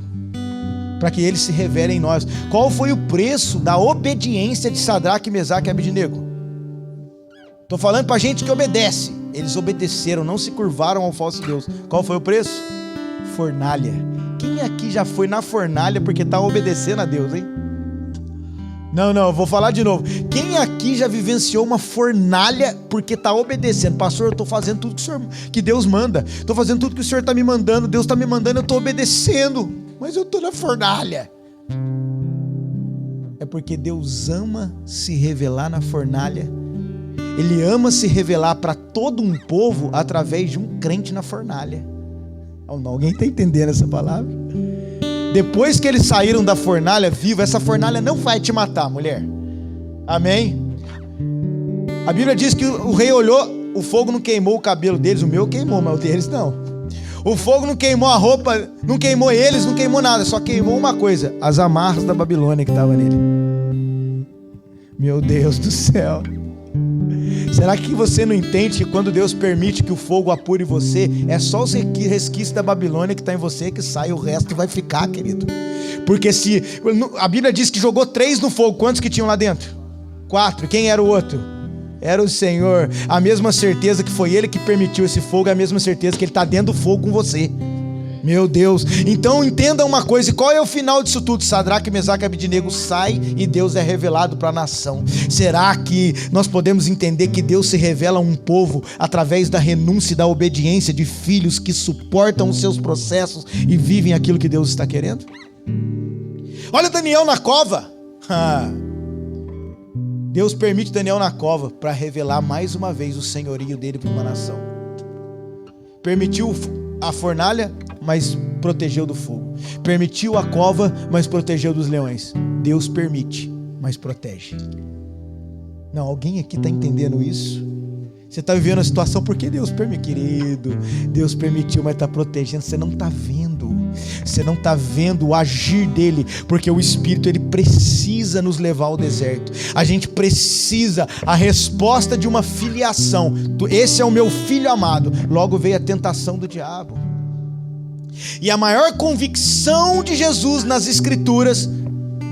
S1: para que Ele se revele em nós. Qual foi o preço da obediência de Sadraque, Mesaque e Abednego? Estou falando para gente que obedece. Eles obedeceram, não se curvaram ao falso Deus. Qual foi o preço? Fornalha. Quem aqui já foi na fornalha porque está obedecendo a Deus, hein? Não, eu vou falar de novo. Quem aqui já vivenciou uma fornalha porque está obedecendo? Pastor, eu estou fazendo tudo que Deus manda. Estou fazendo tudo que o Senhor está me mandando. Deus está me mandando, eu estou obedecendo. Mas eu estou na fornalha. É porque Deus ama se revelar na fornalha. Ele ama se revelar para todo um povo através de um crente na fornalha. Alguém está entendendo essa palavra? Depois que eles saíram da fornalha viva, essa fornalha não vai te matar, mulher. Amém? A Bíblia diz que o rei olhou, o fogo não queimou o cabelo deles, o meu queimou, mas o deles não. O fogo não queimou a roupa, não queimou eles, não queimou nada, só queimou uma coisa: as amarras da Babilônia que estavam nele. Meu Deus do céu. Será que você não entende que quando Deus permite que o fogo apure você, é só os resquícios da Babilônia que está em você que sai, o resto vai ficar, querido? Porque se a Bíblia diz que jogou 3 no fogo, quantos que tinham lá dentro? 4. Quem era o outro? Era o Senhor. A mesma certeza que foi Ele que permitiu esse fogo, é a mesma certeza que Ele está dentro do fogo com você. Meu Deus. Então entenda uma coisa: e qual é o final disso tudo? Sadraque, Mesaque e Abednego sai e Deus é revelado para a nação. Será que nós podemos entender que Deus se revela a um povo através da renúncia e da obediência de filhos que suportam os seus processos e vivem aquilo que Deus está querendo? Olha Daniel na cova. Deus permite Daniel na cova para revelar mais uma vez o senhorio dele para uma nação. Permitiu a fornalha, mas protegeu do fogo. Permitiu a cova, mas protegeu dos leões. Deus permite, mas protege. Não, alguém aqui está entendendo isso? Você está vivendo a situação porque Deus permitiu, querido. Deus permitiu, mas está protegendo. Você não está vendo. Você não está vendo o agir dele, porque o Espírito, ele precisa nos levar ao deserto. A gente precisa a resposta de uma filiação. Esse é o meu filho amado. Logo veio a tentação do diabo. E a maior convicção de Jesus nas Escrituras,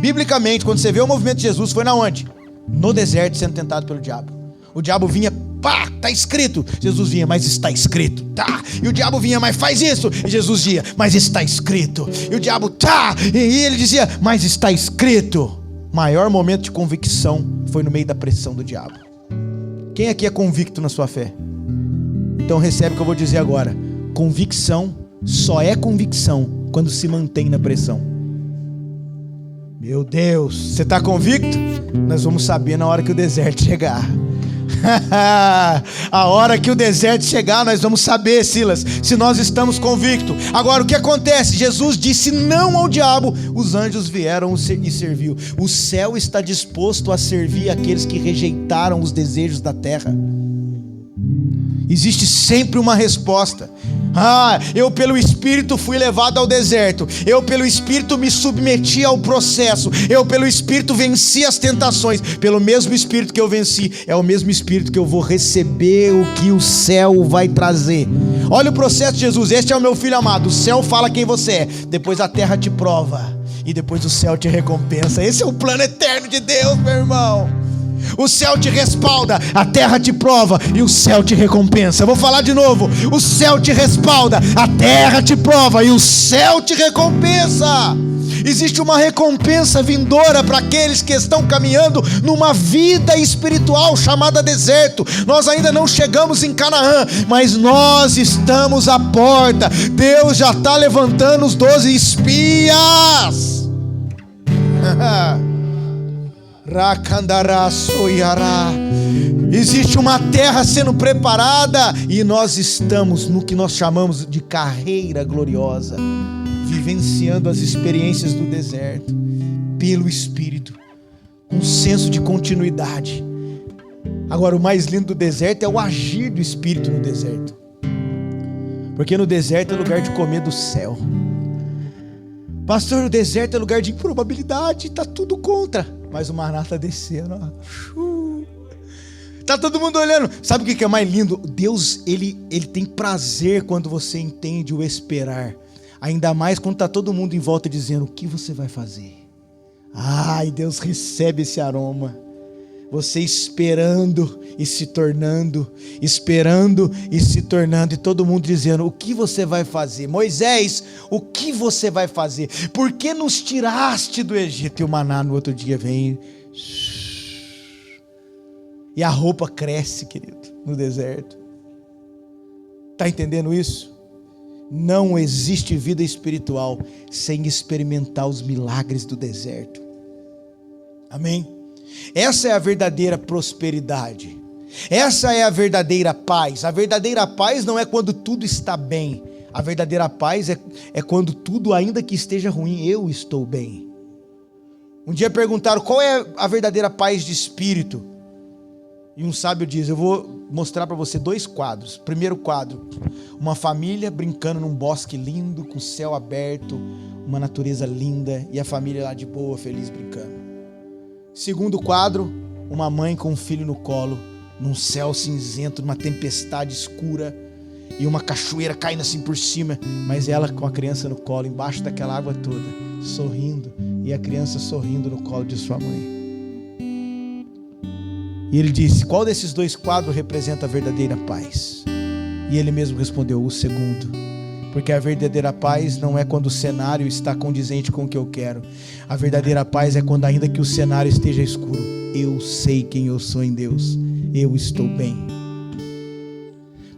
S1: biblicamente, quando você vê o movimento de Jesus, foi na onde? No deserto, sendo tentado pelo diabo. O diabo vinha, pá, tá escrito. Jesus vinha, mas está escrito, tá. E o diabo vinha, mas faz isso. E Jesus dizia, mas está escrito. E o diabo, tá. E ele dizia, mas está escrito. Maior momento de convicção foi no meio da pressão do diabo. Quem aqui é convicto na sua fé? Então recebe o que eu vou dizer agora. Convicção só é convicção quando se mantém na pressão. Meu Deus, você está convicto? Nós vamos saber na hora que o deserto chegar. A hora que o deserto chegar, nós vamos saber, Silas, se nós estamos convictos. Agora, o que acontece? Jesus disse não ao diabo, os anjos vieram e serviu. O céu está disposto a servir aqueles que rejeitaram os desejos da terra. Existe sempre uma resposta. Eu pelo Espírito fui levado ao deserto. Eu pelo Espírito me submeti ao processo. Eu pelo Espírito venci as tentações. Pelo mesmo Espírito que eu venci, é o mesmo Espírito que eu vou receber o que o céu vai trazer. Olha o processo de Jesus. Este é o meu filho amado. O céu fala quem você é. Depois a terra te prova. E depois o céu te recompensa. Esse é o plano eterno de Deus, meu irmão. O céu te respalda, a terra te prova e o céu te recompensa. Eu vou falar de novo. O céu te respalda, a terra te prova e o céu te recompensa. Existe uma recompensa vindoura para aqueles que estão caminhando numa vida espiritual chamada deserto. Nós ainda não chegamos em Canaã, mas nós estamos à porta. Deus já está levantando os 12 espias. Existe uma terra sendo preparada e nós estamos no que nós chamamos de carreira gloriosa, vivenciando as experiências do deserto pelo Espírito, com um senso de continuidade. Agora, o mais lindo do deserto é o agir do Espírito no deserto, porque no deserto é lugar de comer do céu. Pastor, o deserto é lugar de improbabilidade, está tudo contra. Mas o maná está descendo, Tá todo mundo olhando. Sabe o que é mais lindo? Deus, ele tem prazer quando você entende o esperar. Ainda mais quando está todo mundo em volta dizendo: o que você vai fazer? E Deus recebe esse aroma. Você esperando e se tornando, esperando e se tornando, e todo mundo dizendo: o que você vai fazer? Moisés, o que você vai fazer? Por que nos tiraste do Egito? E o maná no outro dia vem, e a roupa cresce, querido, no deserto. Está entendendo isso? Não existe vida espiritual sem experimentar os milagres do deserto. Amém? Essa é a verdadeira prosperidade. Essa é a verdadeira paz. A verdadeira paz não é quando tudo está bem. A verdadeira paz é quando tudo, ainda que esteja ruim, eu estou bem. Um dia perguntaram qual é a verdadeira paz de espírito. E um sábio diz: eu vou mostrar para você 2 quadros. Primeiro quadro, uma família brincando num bosque lindo, com o céu aberto, uma natureza linda, e a família lá de boa, feliz, brincando. Segundo quadro, uma mãe com um filho no colo, num céu cinzento, numa tempestade escura, e uma cachoeira caindo assim por cima, mas ela com a criança no colo, embaixo daquela água toda, sorrindo, e a criança sorrindo no colo de sua mãe. E ele disse: qual desses 2 quadros representa a verdadeira paz? E ele mesmo respondeu: o segundo. Porque a verdadeira paz não é quando o cenário está condizente com o que eu quero. A verdadeira paz é quando, ainda que o cenário esteja escuro, eu sei quem eu sou em Deus. Eu estou bem.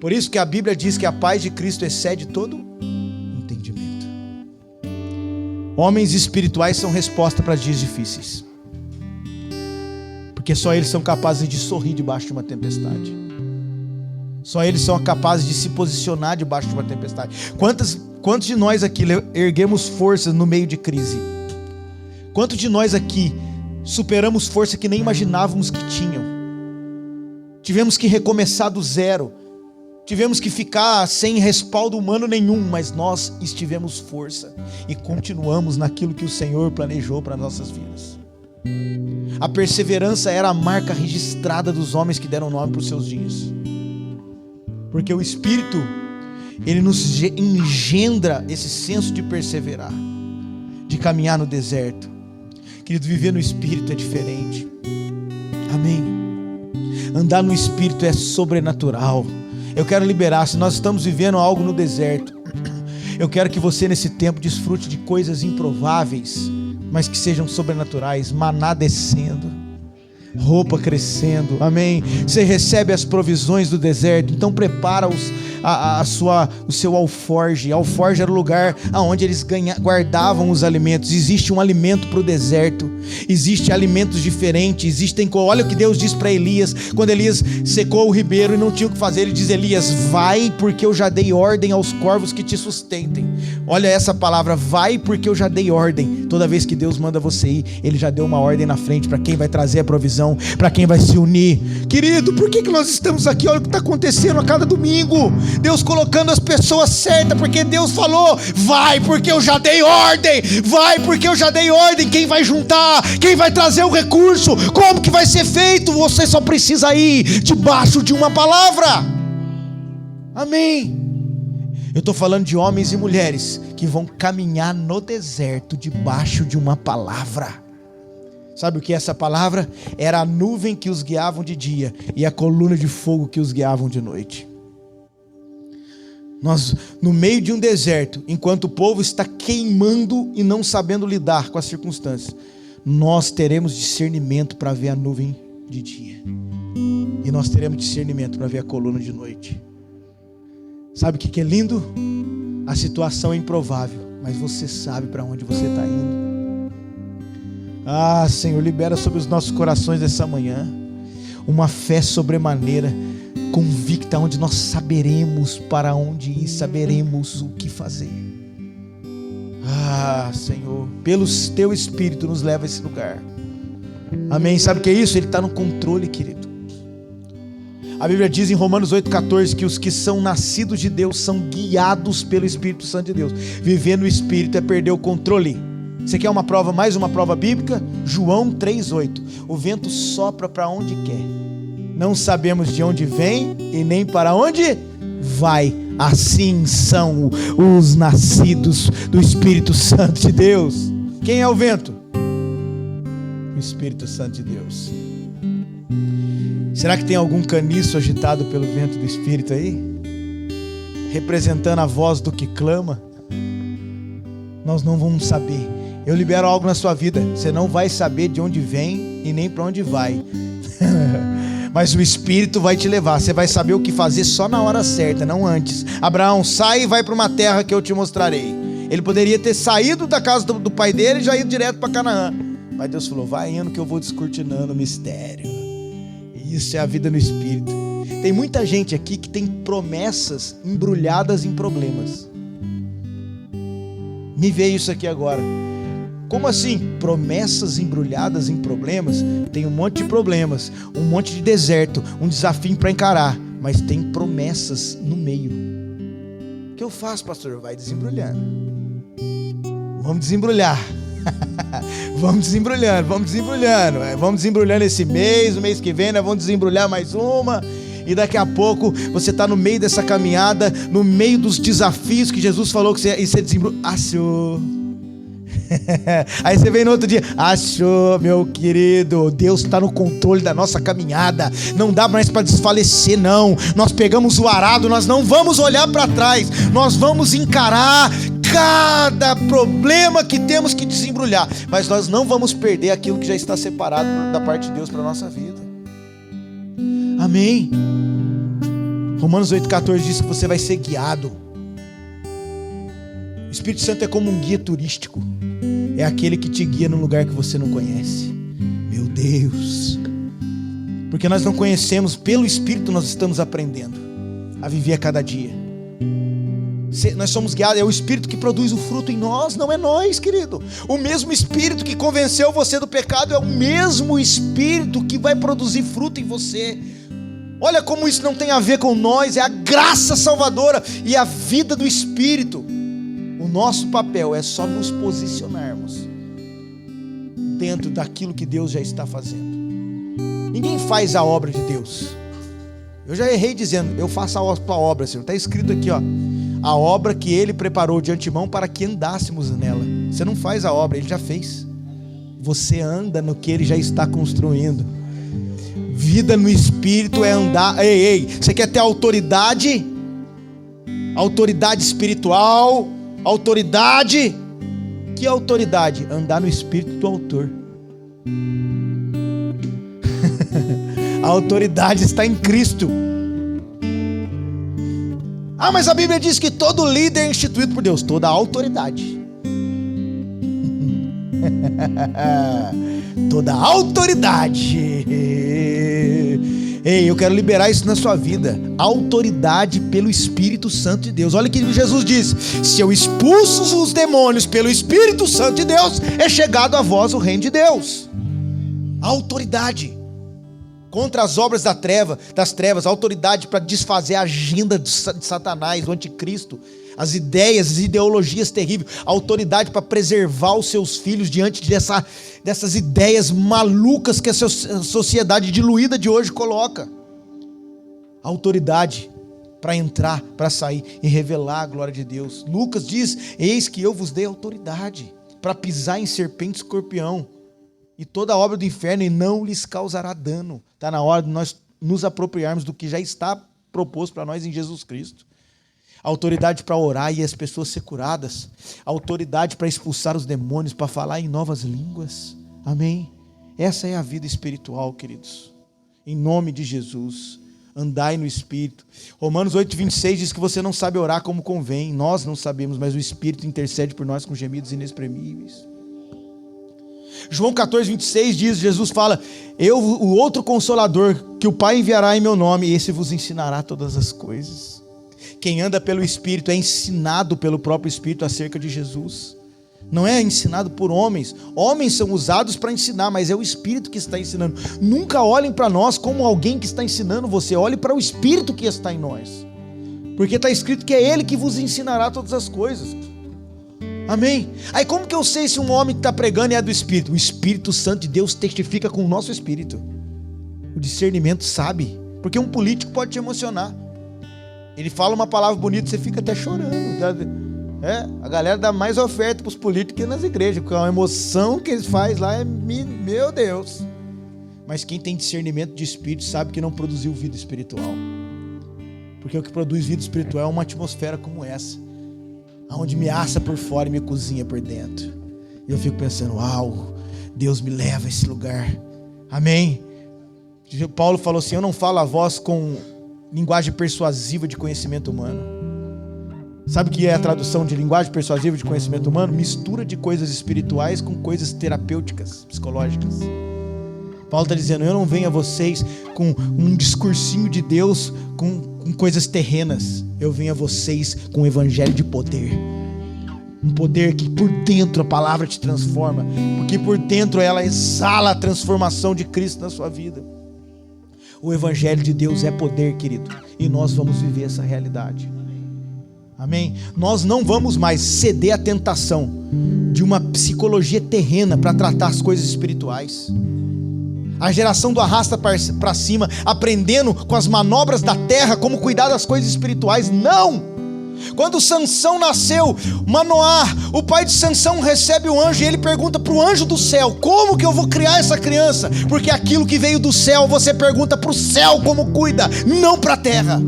S1: Por isso que a Bíblia diz que a paz de Cristo excede todo entendimento. Homens espirituais são resposta para dias difíceis, porque só eles são capazes de sorrir debaixo de uma tempestade. Só eles são capazes de se posicionar debaixo de uma tempestade. Quantos de nós aqui erguemos forças no meio de crise? Quantos de nós aqui superamos força que nem imaginávamos que tinham? Tivemos que recomeçar do zero. Tivemos que ficar sem respaldo humano nenhum, mas nós tivemos força e continuamos naquilo que o Senhor planejou para nossas vidas. A perseverança era a marca registrada dos homens que deram nome para os seus dias. Porque o Espírito, ele nos engendra esse senso de perseverar, de caminhar no deserto. Querido, viver no Espírito é diferente. Amém? Andar no Espírito é sobrenatural. Eu quero liberar, se nós estamos vivendo algo no deserto, eu quero que você nesse tempo desfrute de coisas improváveis, mas que sejam sobrenaturais. Maná descendo, roupa crescendo, amém? Você recebe as provisões do deserto, então prepara o seu alforge. Alforge era o lugar onde eles guardavam os alimentos. Existe um alimento para o deserto, existem alimentos diferentes, olha o que Deus diz para Elias, quando Elias secou o ribeiro e não tinha o que fazer, ele diz: Elias, vai, porque eu já dei ordem aos corvos que te sustentem. Olha essa palavra, vai, porque eu já dei ordem. Toda vez que Deus manda você ir, Ele já deu uma ordem na frente para quem vai trazer a provisão, para quem vai se unir. Querido, por que nós estamos aqui? Olha o que está acontecendo a cada domingo. Deus colocando as pessoas certas, porque Deus falou: vai porque eu já dei ordem, vai porque eu já dei ordem. Quem vai juntar? Quem vai trazer o recurso? Como que vai ser feito? Você só precisa ir debaixo de uma palavra. Amém. Eu estou falando de homens e mulheres que vão caminhar no deserto debaixo de uma palavra. Sabe o que é essa palavra? Era a nuvem que os guiavam de dia e a coluna de fogo que os guiavam de noite. Nós, no meio de um deserto, enquanto o povo está queimando e não sabendo lidar com as circunstâncias, nós teremos discernimento para ver a nuvem de dia. E nós teremos discernimento para ver a coluna de noite. Sabe o que é lindo? A situação é improvável, mas você sabe para onde você está indo. Ah, Senhor, libera sobre os nossos corações essa manhã uma fé sobremaneira, convicta, onde nós saberemos para onde ir, saberemos o que fazer. Ah, Senhor, pelo Teu Espírito nos leva a esse lugar. Amém. Sabe o que é isso? Ele está no controle, querido. A Bíblia diz em Romanos 8,14 que os que são nascidos de Deus são guiados pelo Espírito Santo de Deus. Viver no Espírito é perder o controle. Você quer uma prova, mais uma prova bíblica? João 3,8. O vento sopra para onde quer. Não sabemos de onde vem e nem para onde vai. Assim são os nascidos do Espírito Santo de Deus. Quem é o vento? O Espírito Santo de Deus. Será que tem algum caniço agitado pelo vento do Espírito aí? Representando a voz do que clama? Nós não vamos saber. Eu libero algo na sua vida. Você não vai saber de onde vem e nem para onde vai. Mas o Espírito vai te levar. Você vai saber o que fazer só na hora certa, não antes. Abraão, sai e vai para uma terra que eu te mostrarei. Ele poderia ter saído da casa do pai dele e já ido direto para Canaã. Mas Deus falou: vai indo que eu vou descortinando o mistério. Isso é a vida no Espírito. Tem muita gente aqui que tem promessas embrulhadas em problemas. Me veio isso aqui agora. Como assim? Promessas embrulhadas em problemas? Tem um monte de problemas, um monte de deserto, um desafio para encarar, mas tem promessas no meio. O que eu faço, pastor? Vai desembrulhando. Vamos desembrulhar. Vamos desembrulhando. Vamos desembrulhando esse mês, o mês que vem nós vamos desembrulhar mais uma. E daqui a pouco você está no meio dessa caminhada, no meio dos desafios que Jesus falou que você desembrulha. Achou. Aí você vem no outro dia: achou, meu querido, Deus está no controle da nossa caminhada. Não dá mais para desfalecer, não. Nós pegamos o arado, nós não vamos olhar para trás. Nós vamos encarar cada problema que temos que desembrulhar, mas nós não vamos perder aquilo que já está separado da parte de Deus para a nossa vida. Amém. Romanos 8,14 diz que você vai ser guiado. O Espírito Santo é como um guia turístico. É aquele que te guia num lugar que você não conhece. Meu Deus. Porque nós não conhecemos, pelo Espírito nós estamos aprendendo a viver a cada dia. Nós somos guiados, é o Espírito que produz o fruto em nós, não é nós, querido. O mesmo Espírito que convenceu você do pecado é o mesmo Espírito que vai produzir fruto em você. Olha como isso não tem a ver com nós, é a graça salvadora e a vida do Espírito. O nosso papel é só nos posicionarmos dentro daquilo que Deus já está fazendo. Ninguém faz a obra de Deus. Eu já errei dizendo, eu faço a obra, Senhor. Está escrito aqui, ó, a obra que Ele preparou de antemão para que andássemos nela. Você não faz a obra, Ele já fez. Você anda no que Ele já está construindo. Vida no Espírito é andar. Ei, você quer ter autoridade? Autoridade espiritual? Autoridade? Que autoridade? Andar no Espírito do Autor. A autoridade está em Cristo. Ah, mas a Bíblia diz que todo líder é instituído por Deus. Toda a autoridade. Toda a autoridade. Ei, eu quero liberar isso na sua vida. Autoridade pelo Espírito Santo de Deus. Olha o que Jesus diz: se eu expulso os demônios pelo Espírito Santo de Deus, é chegado a vós o reino de Deus. Autoridade. contra as obras das trevas, a autoridade para desfazer a agenda de Satanás, do anticristo, as ideias, as ideologias terríveis, a autoridade para preservar os seus filhos diante dessas ideias malucas que a sociedade diluída de hoje coloca. A autoridade para entrar, para sair e revelar a glória de Deus. Lucas diz: eis que eu vos dei autoridade para pisar em serpente e escorpião e toda a obra do inferno, e não lhes causará dano. Está na hora de nós nos apropriarmos do que já está proposto para nós em Jesus Cristo. Autoridade para orar e as pessoas ser curadas. Autoridade para expulsar os demônios, para falar em novas línguas. Amém? Essa é a vida espiritual, queridos. Em nome de Jesus, andai no Espírito. Romanos 8:26 diz que você não sabe orar como convém. Nós não sabemos, mas o Espírito intercede por nós com gemidos inexprimíveis. João 14:26 diz, Jesus fala: o outro Consolador que o Pai enviará em meu nome, esse vos ensinará todas as coisas. Quem anda pelo Espírito é ensinado pelo próprio Espírito acerca de Jesus. Não é ensinado por homens. Homens são usados para ensinar, mas é o Espírito que está ensinando. Nunca olhem para nós como alguém que está ensinando você. Olhe para o Espírito que está em nós. Porque está escrito que é Ele que vos ensinará todas as coisas. Amém? Aí como que eu sei se um homem que está pregando é do Espírito? O Espírito Santo de Deus testifica com o nosso Espírito. O discernimento sabe. Porque um político pode te emocionar. Ele fala uma palavra bonita, você fica até chorando. A galera dá mais oferta para os políticos que nas igrejas, porque a emoção que eles fazem lá é, meu Deus. Mas quem tem discernimento de Espírito sabe que não produziu vida espiritual. Porque o que produz vida espiritual é uma atmosfera como essa, onde me assa por fora e me cozinha por dentro. E eu fico pensando: uau, Deus me leva a esse lugar. Amém? Paulo falou assim: eu não falo a vós com linguagem persuasiva de conhecimento humano. Sabe o que é a tradução de linguagem persuasiva de conhecimento humano? Mistura de coisas espirituais com coisas terapêuticas, psicológicas. Paulo está dizendo: eu não venho a vocês com um discursinho de Deus, com coisas terrenas. Eu venho a vocês com um evangelho de poder. Um poder que por dentro a palavra te transforma, porque por dentro ela exala a transformação de Cristo na sua vida. O evangelho de Deus é poder, querido, e nós vamos viver essa realidade. Amém? Nós não vamos mais ceder à tentação de uma psicologia terrena para tratar as coisas espirituais. A geração do arrasta para cima, aprendendo com as manobras da terra como cuidar das coisas espirituais. Não! Quando Sansão nasceu, Manoá, o pai de Sansão, recebe o anjo e ele pergunta para o anjo do céu: como que eu vou criar essa criança? Porque aquilo que veio do céu, você pergunta para o céu como cuida, não para a terra.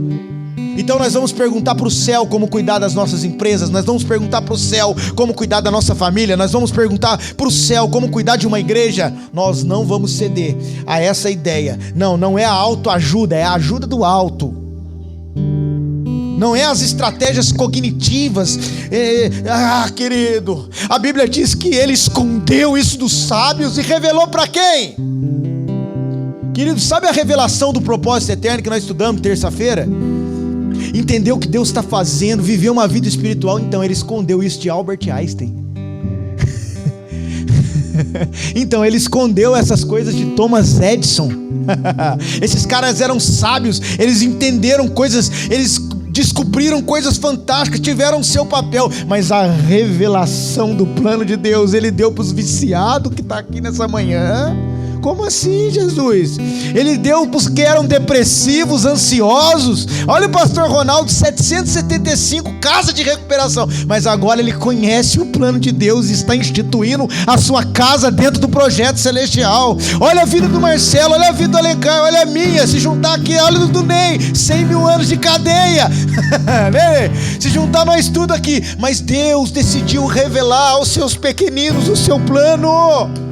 S1: Então nós vamos perguntar para o céu como cuidar das nossas empresas, nós vamos perguntar para o céu como cuidar da nossa família, nós vamos perguntar para o céu como cuidar de uma igreja. Nós não vamos ceder a essa ideia. Não é a autoajuda, é a ajuda do alto. Não é as estratégias cognitivas. Querido, a Bíblia diz que ele escondeu isso dos sábios e revelou para quem? Querido, sabe a revelação do propósito eterno que nós estudamos terça-feira? Entendeu o que Deus está fazendo, viveu uma vida espiritual. Então ele escondeu isso de Albert Einstein. Então ele escondeu essas coisas de Thomas Edison. Esses caras eram sábios, eles entenderam coisas, eles descobriram coisas fantásticas, tiveram seu papel, mas a revelação do plano de Deus ele deu para os viciados que está aqui nessa manhã. Como assim, Jesus? Ele deu para os que eram depressivos, ansiosos. Olha o pastor Ronaldo, 775, casa de recuperação. Mas agora ele conhece o plano de Deus e está instituindo a sua casa dentro do projeto celestial. Olha a vida do Marcelo, olha a vida do Alencar, olha a minha. Se juntar aqui, olha do Ney, 100 mil anos de cadeia. Se juntar nós tudo aqui. Mas Deus decidiu revelar aos seus pequeninos o seu plano.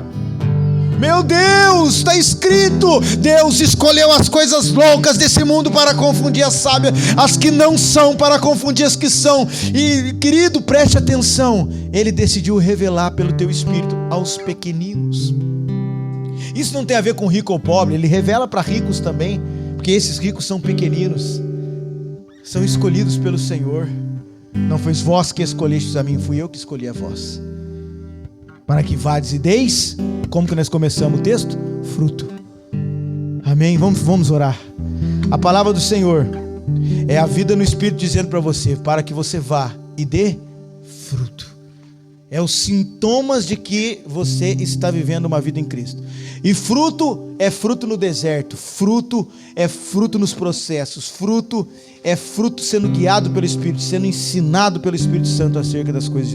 S1: Meu Deus, está escrito: Deus escolheu as coisas loucas desse mundo para confundir as sábias, as que não são para confundir as que são. E querido, preste atenção, Ele decidiu revelar pelo teu Espírito aos pequeninos. Isso não tem a ver com rico ou pobre, Ele revela para ricos também, porque esses ricos são pequeninos, são escolhidos pelo Senhor. Não foi vós que escolhestes a mim, fui eu que escolhi a vós, para que vades e deis. Como que nós começamos o texto? Fruto. Amém. Amém? Vamos orar. A palavra do Senhor é a vida no Espírito dizendo para você, para que você vá e dê fruto. É os sintomas de que você está vivendo uma vida em Cristo. E fruto é fruto no deserto, fruto é fruto nos processos, fruto é fruto sendo guiado pelo Espírito, sendo ensinado pelo Espírito Santo acerca das coisas de Deus.